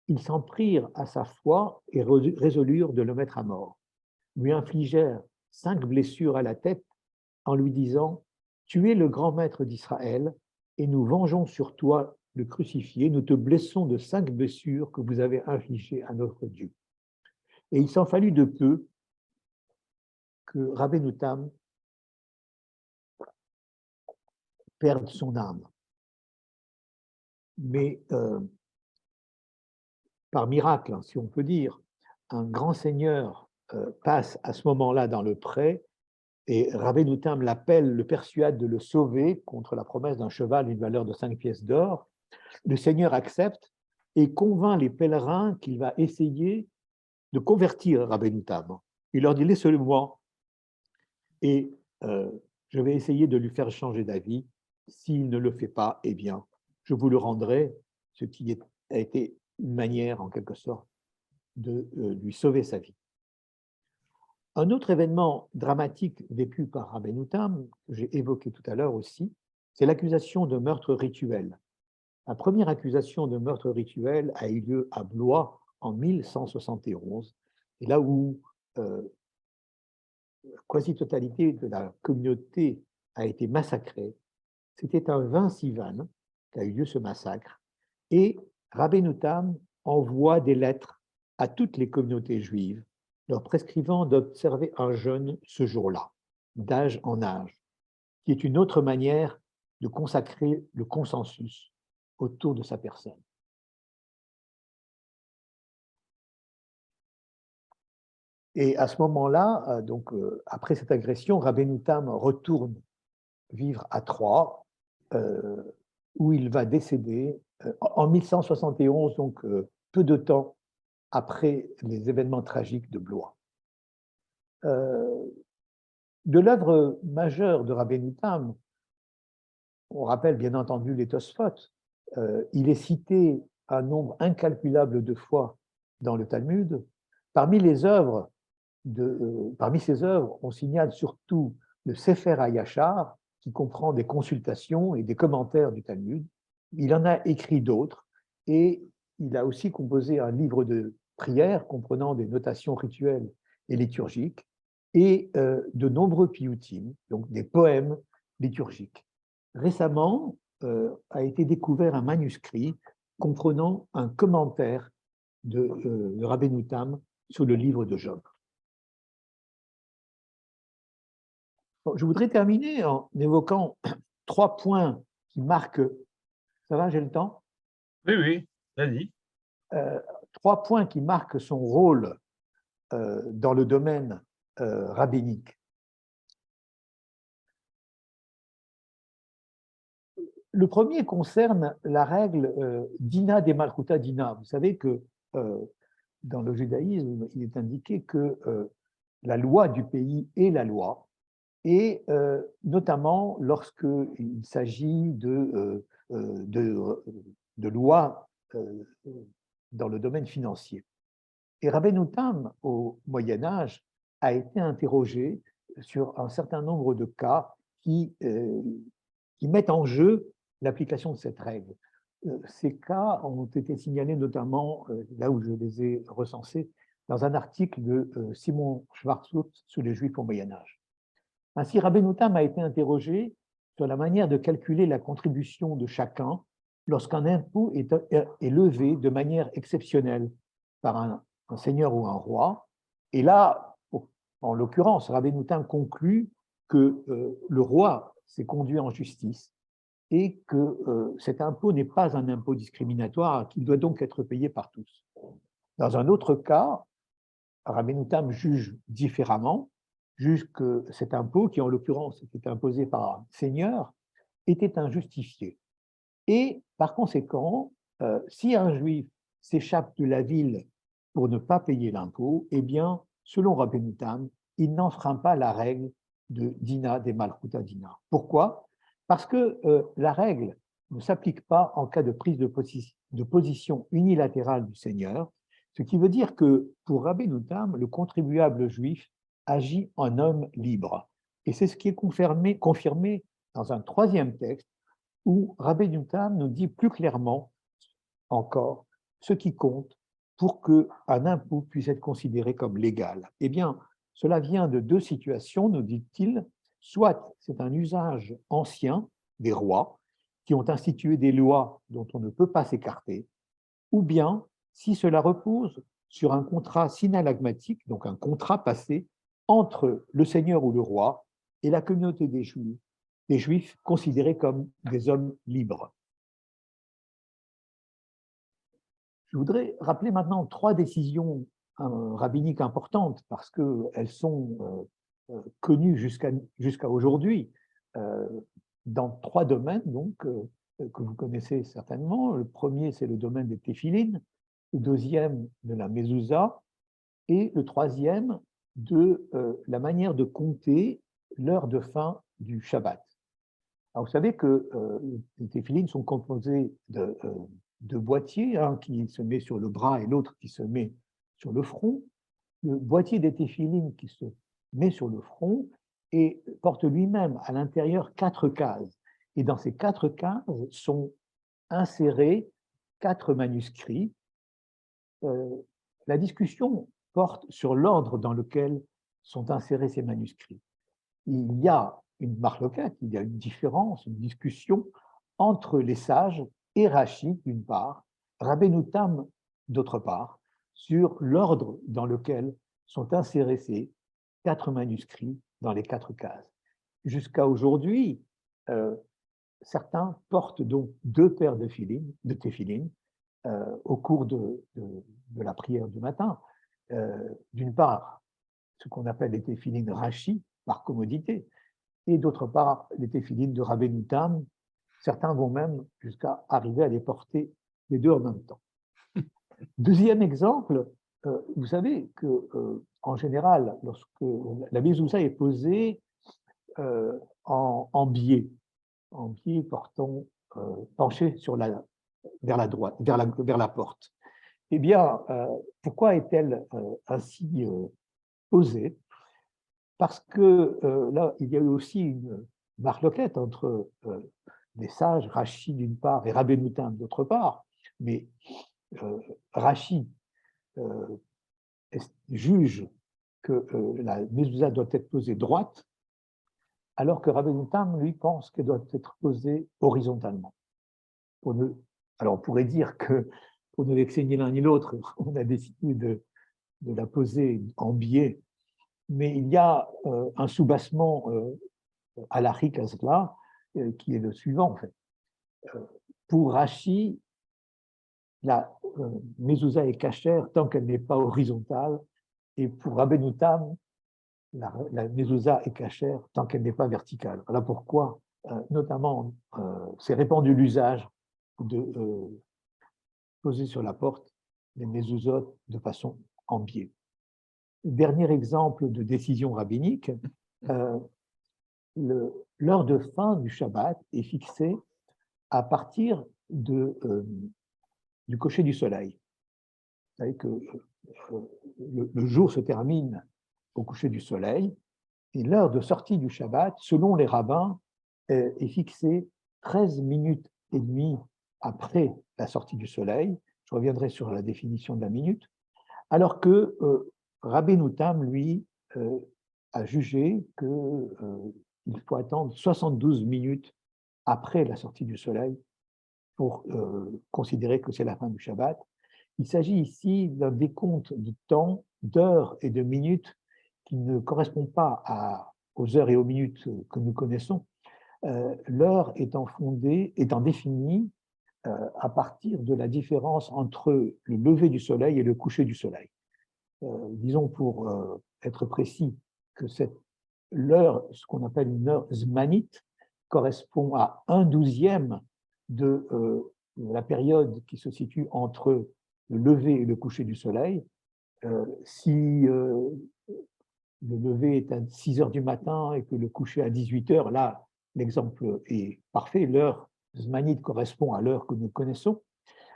Speaker 1: Ils s'en prirent à sa foi et résolurent de le mettre à mort. Lui infligèrent 5 blessures à la tête en lui disant « Tu es le grand maître d'Israël et nous vengeons sur toi le crucifié, nous te blessons de 5 blessures que vous avez infligées à notre Dieu. » Et il s'en fallut de peu que Rabbeinu Tam perde son âme. Mais par miracle, si on peut dire, un grand seigneur passe à ce moment-là dans le pré et Rabbeinu Tam l'appelle, le persuade de le sauver contre la promesse d'un cheval d'une valeur de 5 pièces d'or. Le seigneur accepte et convainc les pèlerins qu'il va essayer de convertir Rabbeinu Tam. Il leur dit « Laissez-le-moi et je vais essayer de lui faire changer d'avis. S'il ne le fait pas, eh bien, je vous le rendrai », ce qui a été une manière, en quelque sorte, de lui sauver sa vie. Un autre événement dramatique vécu par Rabbeinu Tam, que j'ai évoqué tout à l'heure aussi, c'est l'accusation de meurtre rituel. La première accusation de meurtre rituel a eu lieu à Blois en 1171, et là où la quasi-totalité de la communauté a été massacrée. C'était un 20 Sivan qu'a eu lieu ce massacre, et Rabbeinu Tam envoie des lettres à toutes les communautés juives, leur prescrivant d'observer un jeûne ce jour-là, d'âge en âge, qui est une autre manière de consacrer le consensus autour de sa personne. Et à ce moment-là, donc après cette agression, Rabbeinu Tam retourne vivre à Troyes, où il va décéder en 1171, donc peu de temps après les événements tragiques de Blois. De l'œuvre majeure de Rabbeinu Tam, on rappelle bien entendu les Tosfot. Il est cité un nombre incalculable de fois dans le Talmud. Parmi ces œuvres, on signale surtout le Sefer HaYashar, qui comprend des consultations et des commentaires du Talmud. Il en a écrit d'autres et il a aussi composé un livre de prières comprenant des notations rituelles et liturgiques et de nombreux piyutim, donc des poèmes liturgiques. Récemment, a été découvert un manuscrit comprenant un commentaire de Rabbeinu Tam sur le livre de Job. Bon, je voudrais terminer en évoquant 3 points qui marquent. Ça va, j'ai le temps?
Speaker 2: Oui, oui, vas-y.
Speaker 1: 3 points qui marquent son rôle dans le domaine rabbinique. Le premier concerne la règle Dina de Malchuta Dina. Vous savez que dans le judaïsme, il est indiqué que la loi du pays est la loi, et notamment lorsqu'il s'agit de lois dans le domaine financier. Et Rabbeinu Tam, au Moyen-Âge, a été interrogé sur un certain nombre de cas qui mettent en jeu l'application de cette règle. Ces cas ont été signalés notamment, là où je les ai recensés, dans un article de Simon Schwarzschild sur les Juifs au Moyen-Âge. Ainsi, Rabbeinu Tam a été interrogé sur la manière de calculer la contribution de chacun lorsqu'un impôt est levé de manière exceptionnelle par un seigneur ou un roi. Et là, en l'occurrence, Rabbeinu Tam conclut que le roi s'est conduit en justice et que cet impôt n'est pas un impôt discriminatoire, qu'il doit donc être payé par tous. Dans un autre cas, Rabbeinu Tam juge différemment, juge que cet impôt, qui en l'occurrence était imposé par un seigneur, était injustifié. Et par conséquent, si un juif s'échappe de la ville pour ne pas payer l'impôt, eh bien, selon Rabbeinu Tam, il n'enfreint pas la règle de Dina des Malchuta Dina. Pourquoi? Parce que la règle ne s'applique pas en cas de prise de position unilatérale du Seigneur, ce qui veut dire que pour Rabbeinu Tam, le contribuable juif agit en homme libre. Et c'est ce qui est confirmé dans un troisième texte où Rabbeinu Tam nous dit plus clairement encore ce qui compte pour qu'un impôt puisse être considéré comme légal. Eh bien, cela vient de deux situations, nous dit-il. Soit c'est un usage ancien des rois qui ont institué des lois dont on ne peut pas s'écarter, ou bien si cela repose sur un contrat synalagmatique, donc un contrat passé entre le seigneur ou le roi et la communauté des Juifs considérés comme des hommes libres. Je voudrais rappeler maintenant trois décisions rabbiniques importantes parce qu'elles sont connues jusqu'à aujourd'hui dans trois domaines donc, que vous connaissez certainement. Le premier, c'est le domaine des téphilines, le deuxième, de la mezouza, et le troisième, de la manière de compter l'heure de fin du Shabbat. Alors, vous savez que les téphilines sont composées de boîtiers, un qui se met sur le bras et l'autre qui se met sur le front. Le boîtier des téphilines qui se met sur le front et porte lui-même à l'intérieur 4 cases. Et dans ces 4 cases sont insérés 4 manuscrits. La discussion porte sur l'ordre dans lequel sont insérés ces manuscrits. Il y a une marloquette, il y a une différence, une discussion entre les sages et Rashi, d'une part, Rabbeinu Tam, d'autre part, sur l'ordre dans lequel sont insérés ces 4 manuscrits dans les 4 cases. Jusqu'à aujourd'hui, certains portent donc 2 paires de téphilines au cours de la prière du matin. D'une part, ce qu'on appelle les téphilines Rashi, par commodité, et d'autre part, les téphilines de Rabbeinu Tam. Certains vont même jusqu'à arriver à les porter les deux en même temps. Deuxième exemple, vous savez qu'en général, lorsque la mezouza est posée en biais portant penché vers la droite, vers la porte. Eh bien, pourquoi est-elle ainsi posée? Parce que là, il y a eu aussi une marloquette entre les sages, Rashi d'une part et Rabbeinu Tam d'autre part, mais Rashi juge que la mezouza doit être posée droite, alors que Rabbeinu Tam, lui, pense qu'elle doit être posée horizontalement. Alors, on pourrait dire que pour ne vexer ni l'un ni l'autre, on a décidé de la poser en biais, mais il y a un soubassement halachique à cela, qui est le suivant, en fait. Pour Rashi, la mezouza est cachère tant qu'elle n'est pas horizontale, et pour Rabbeinu Tam, la mezouza est cachère tant qu'elle n'est pas verticale. Voilà pourquoi, notamment, c'est répandu l'usage de poser sur la porte les mezuzot de façon en biais. Dernier exemple de décision rabbinique, l'heure de fin du Shabbat est fixée à partir du coucher du soleil. Vous savez que le jour se termine au coucher du soleil et l'heure de sortie du Shabbat, selon les rabbins, est fixée 13 minutes et demie après la sortie du soleil. Je reviendrai sur la définition de la minute. Alors que Rabbeinu Tam, lui, a jugé qu'il faut attendre 72 minutes après la sortie du soleil pour considérer que c'est la fin du Shabbat. Il s'agit ici d'un décompte de temps, d'heures et de minutes qui ne correspond pas aux heures et aux minutes que nous connaissons, l'heure étant définie à partir de la différence entre le lever du soleil et le coucher du soleil. Disons pour être précis que l'heure, ce qu'on appelle une heure zmanite, correspond à 1/12 de la période qui se situe entre le lever et le coucher du soleil. Si le lever est à 6 heures du matin et que le coucher à 18 heures, là, l'exemple est parfait. L'heure zmanite correspond à l'heure que nous connaissons.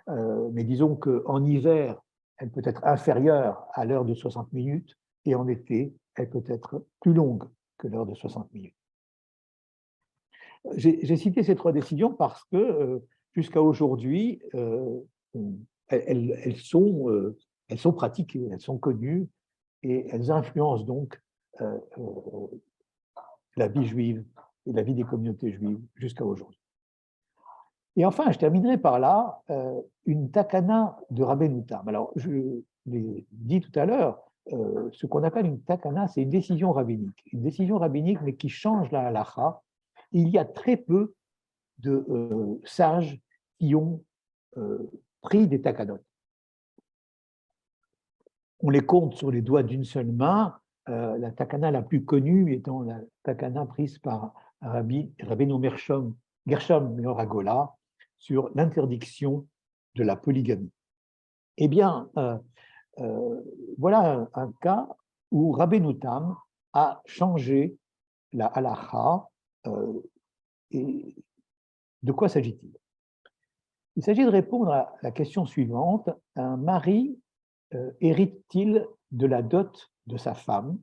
Speaker 1: Mais disons qu'en hiver, elle peut être inférieure à l'heure de 60 minutes et en été, elle peut être plus longue que l'heure de 60 minutes. J'ai cité ces 3 décisions parce que jusqu'à aujourd'hui, elles sont pratiquées, elles sont connues et elles influencent donc la vie juive et la vie des communautés juives jusqu'à aujourd'hui. Et enfin, je terminerai par là, une takana de Rabbeinu Tam. Alors, je l'ai dit tout à l'heure, ce qu'on appelle une takana, c'est une décision rabbinique. Une décision rabbinique, mais qui change la halacha. Il y a très peu de sages qui ont pris des takanot. On les compte sur les doigts d'une seule main. La takana la plus connue étant la takana prise par Rabbeinu Gershom Meor Hagolah sur l'interdiction de la polygamie. Eh bien, voilà un cas où Rabbeinu Tam a changé la halacha. Et de quoi s'agit-il? Il s'agit de répondre à la question suivante. Un mari hérite-t-il de la dot de sa femme?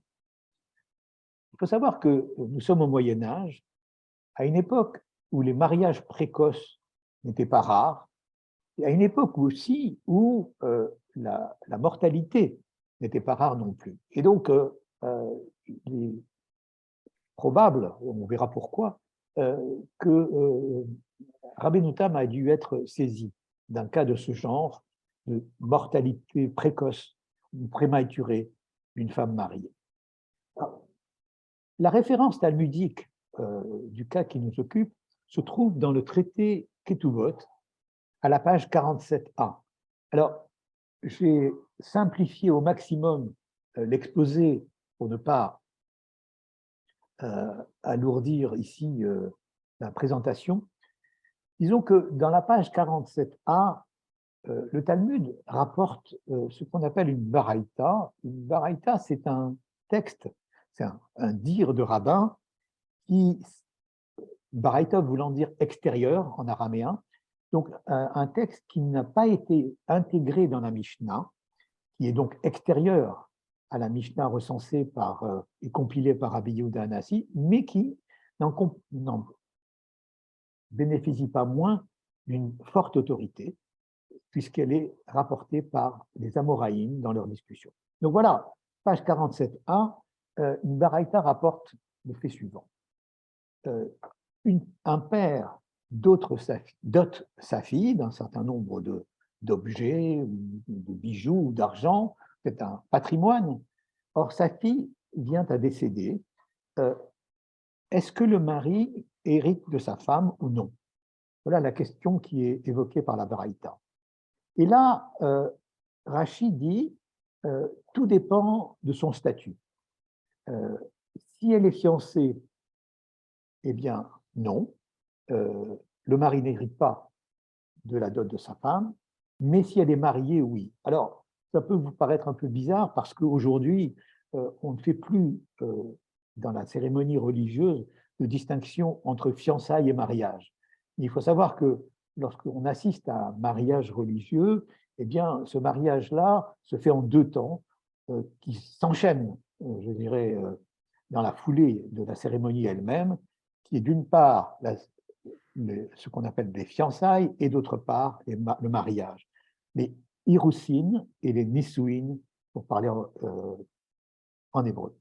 Speaker 1: Il faut savoir que nous sommes au Moyen Âge, à une époque où les mariages précoces n'étaient pas rares, et à une époque aussi où la mortalité n'était pas rare non plus. Et donc, il est probable, on verra pourquoi, que Rabbeinu Tam a dû être saisi d'un cas de ce genre, de mortalité précoce ou prématurée d'une femme mariée. La référence talmudique du cas qui nous occupe se trouve dans le traité Ketubot, à la page 47a. Alors, j'ai simplifié au maximum l'exposé pour ne pas alourdir ici la présentation. Disons que dans la page 47a, le Talmud rapporte ce qu'on appelle une baraïta. Une baraïta, c'est un texte, c'est un dire de rabbin qui, baraïta voulant dire extérieur en araméen, donc un texte qui n'a pas été intégré dans la Mishnah, qui est donc extérieur à la Mishnah recensée et compilée par Rabbi Yehuda Hanassi, mais qui n'en bénéficie pas moins d'une forte autorité, puisqu'elle est rapportée par les Amoraïm dans leurs discussions. Donc voilà, page 47a, une baraïta rapporte le fait suivant. Un père dote sa fille d'un certain nombre d'objets, de bijoux ou d'argent, c'est un patrimoine. Or, sa fille vient à décéder. Est-ce que le mari hérite de sa femme ou non? Voilà la question qui est évoquée par la baraïta. Et là, Rashi dit tout dépend de son statut. Si elle est fiancée, eh bien non, le mari n'hérite pas de la dot de sa femme, mais si elle est mariée, oui. Alors, ça peut vous paraître un peu bizarre parce qu'aujourd'hui, on ne fait plus dans la cérémonie religieuse de distinction entre fiançailles et mariage. Il faut savoir que lorsqu'on assiste à un mariage religieux, eh bien, ce mariage-là se fait en 2 temps qui s'enchaînent, je dirais, dans la foulée de la cérémonie elle-même, qui est d'une part ce qu'on appelle des fiançailles et d'autre part le mariage. Les Irousin et les Nisuin, pour parler en hébreu.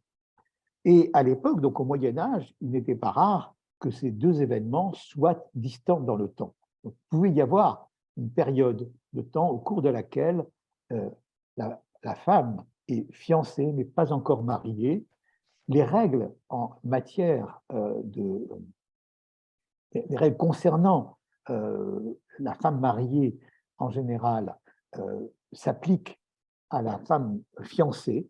Speaker 1: Et à l'époque, donc au Moyen Âge, il n'était pas rare que ces 2 événements soient distants dans le temps. Donc, il pouvait y avoir une période de temps au cours de laquelle la femme est fiancée mais pas encore mariée. Les règles en matière les règles concernant la femme mariée en général s'appliquent à la femme fiancée,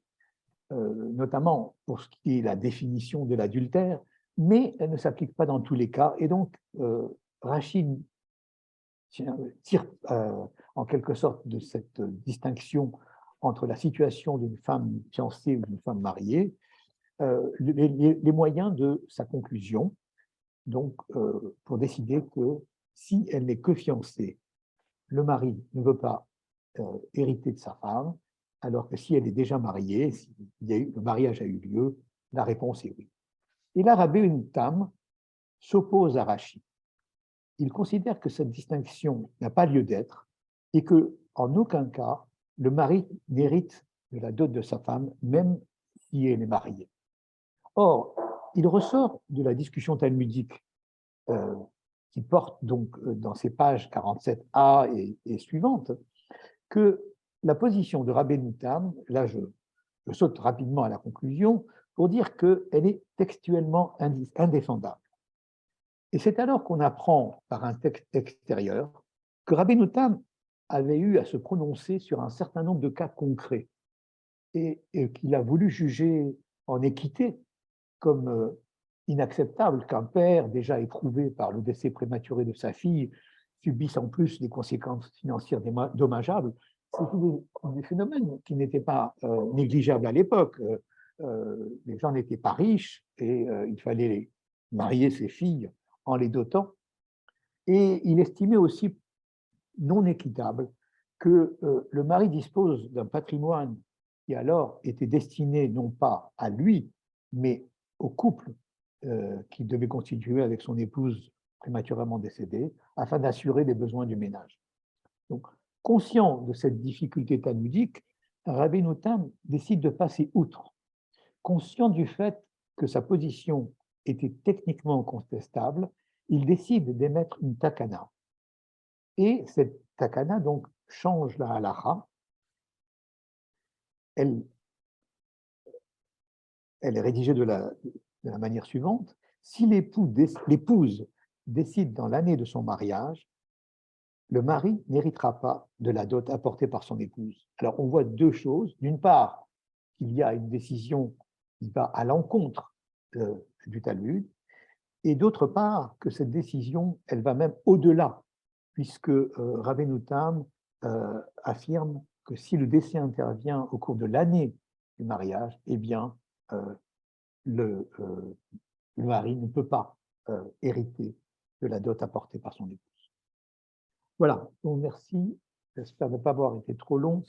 Speaker 1: notamment pour ce qui est la définition de l'adultère, mais elles ne s'appliquent pas dans tous les cas. Et donc, Rachid tire en quelque sorte de cette distinction entre la situation d'une femme fiancée ou d'une femme mariée les moyens de sa conclusion, donc pour décider que si elle n'est que fiancée, le mari ne veut pas hériter de sa femme, alors que si elle est déjà mariée, si le mariage a eu lieu, la réponse est oui. Et là, Rabbi Ibn Tam s'oppose à Rachid. Il considère que cette distinction n'a pas lieu d'être et que, en aucun cas, le mari n'hérite de la dot de sa femme, même si elle est mariée. Or, il ressort de la discussion talmudique qui porte donc dans ces pages 47a et suivantes, que la position de Rabbi Tam, là je saute rapidement à la conclusion, pour dire qu'elle est textuellement indéfendable. Et c'est alors qu'on apprend par un texte extérieur que Rabbi Tam avait eu à se prononcer sur un certain nombre de cas concrets et qu'il a voulu juger en équité comme inacceptable qu'un père déjà éprouvé par le décès prématuré de sa fille subisse en plus des conséquences financières dommageables. C'est des phénomènes qui n'étaient pas négligeables à l'époque. Les gens n'étaient pas riches et il fallait marier ses filles en les dotant. Et il estimait aussi non équitable que le mari dispose d'un patrimoine qui alors était destiné non pas à lui, mais au couple qu'il devait constituer avec son épouse prématurément décédée, afin d'assurer les besoins du ménage. Donc, conscient de cette difficulté talmudique, Rabbi Tam décide de passer outre, conscient du fait que sa position était techniquement contestable, il décide d'émettre une takana. Et cette takana donc change la halacha. Elle est rédigée de la manière suivante. Si l'épouse décide dans l'année de son mariage, le mari n'héritera pas de la dot apportée par son épouse. Alors on voit deux choses. D'une part, qu'il y a une décision qui va à l'encontre du Talmud, et d'autre part, que cette décision, elle va même au-delà, puisque Rabbi Tam affirme que si le décès intervient au cours de l'année du mariage, eh bien, le mari ne peut pas hériter de la dot apportée par son épouse. Voilà, donc merci. J'espère ne pas avoir été trop long.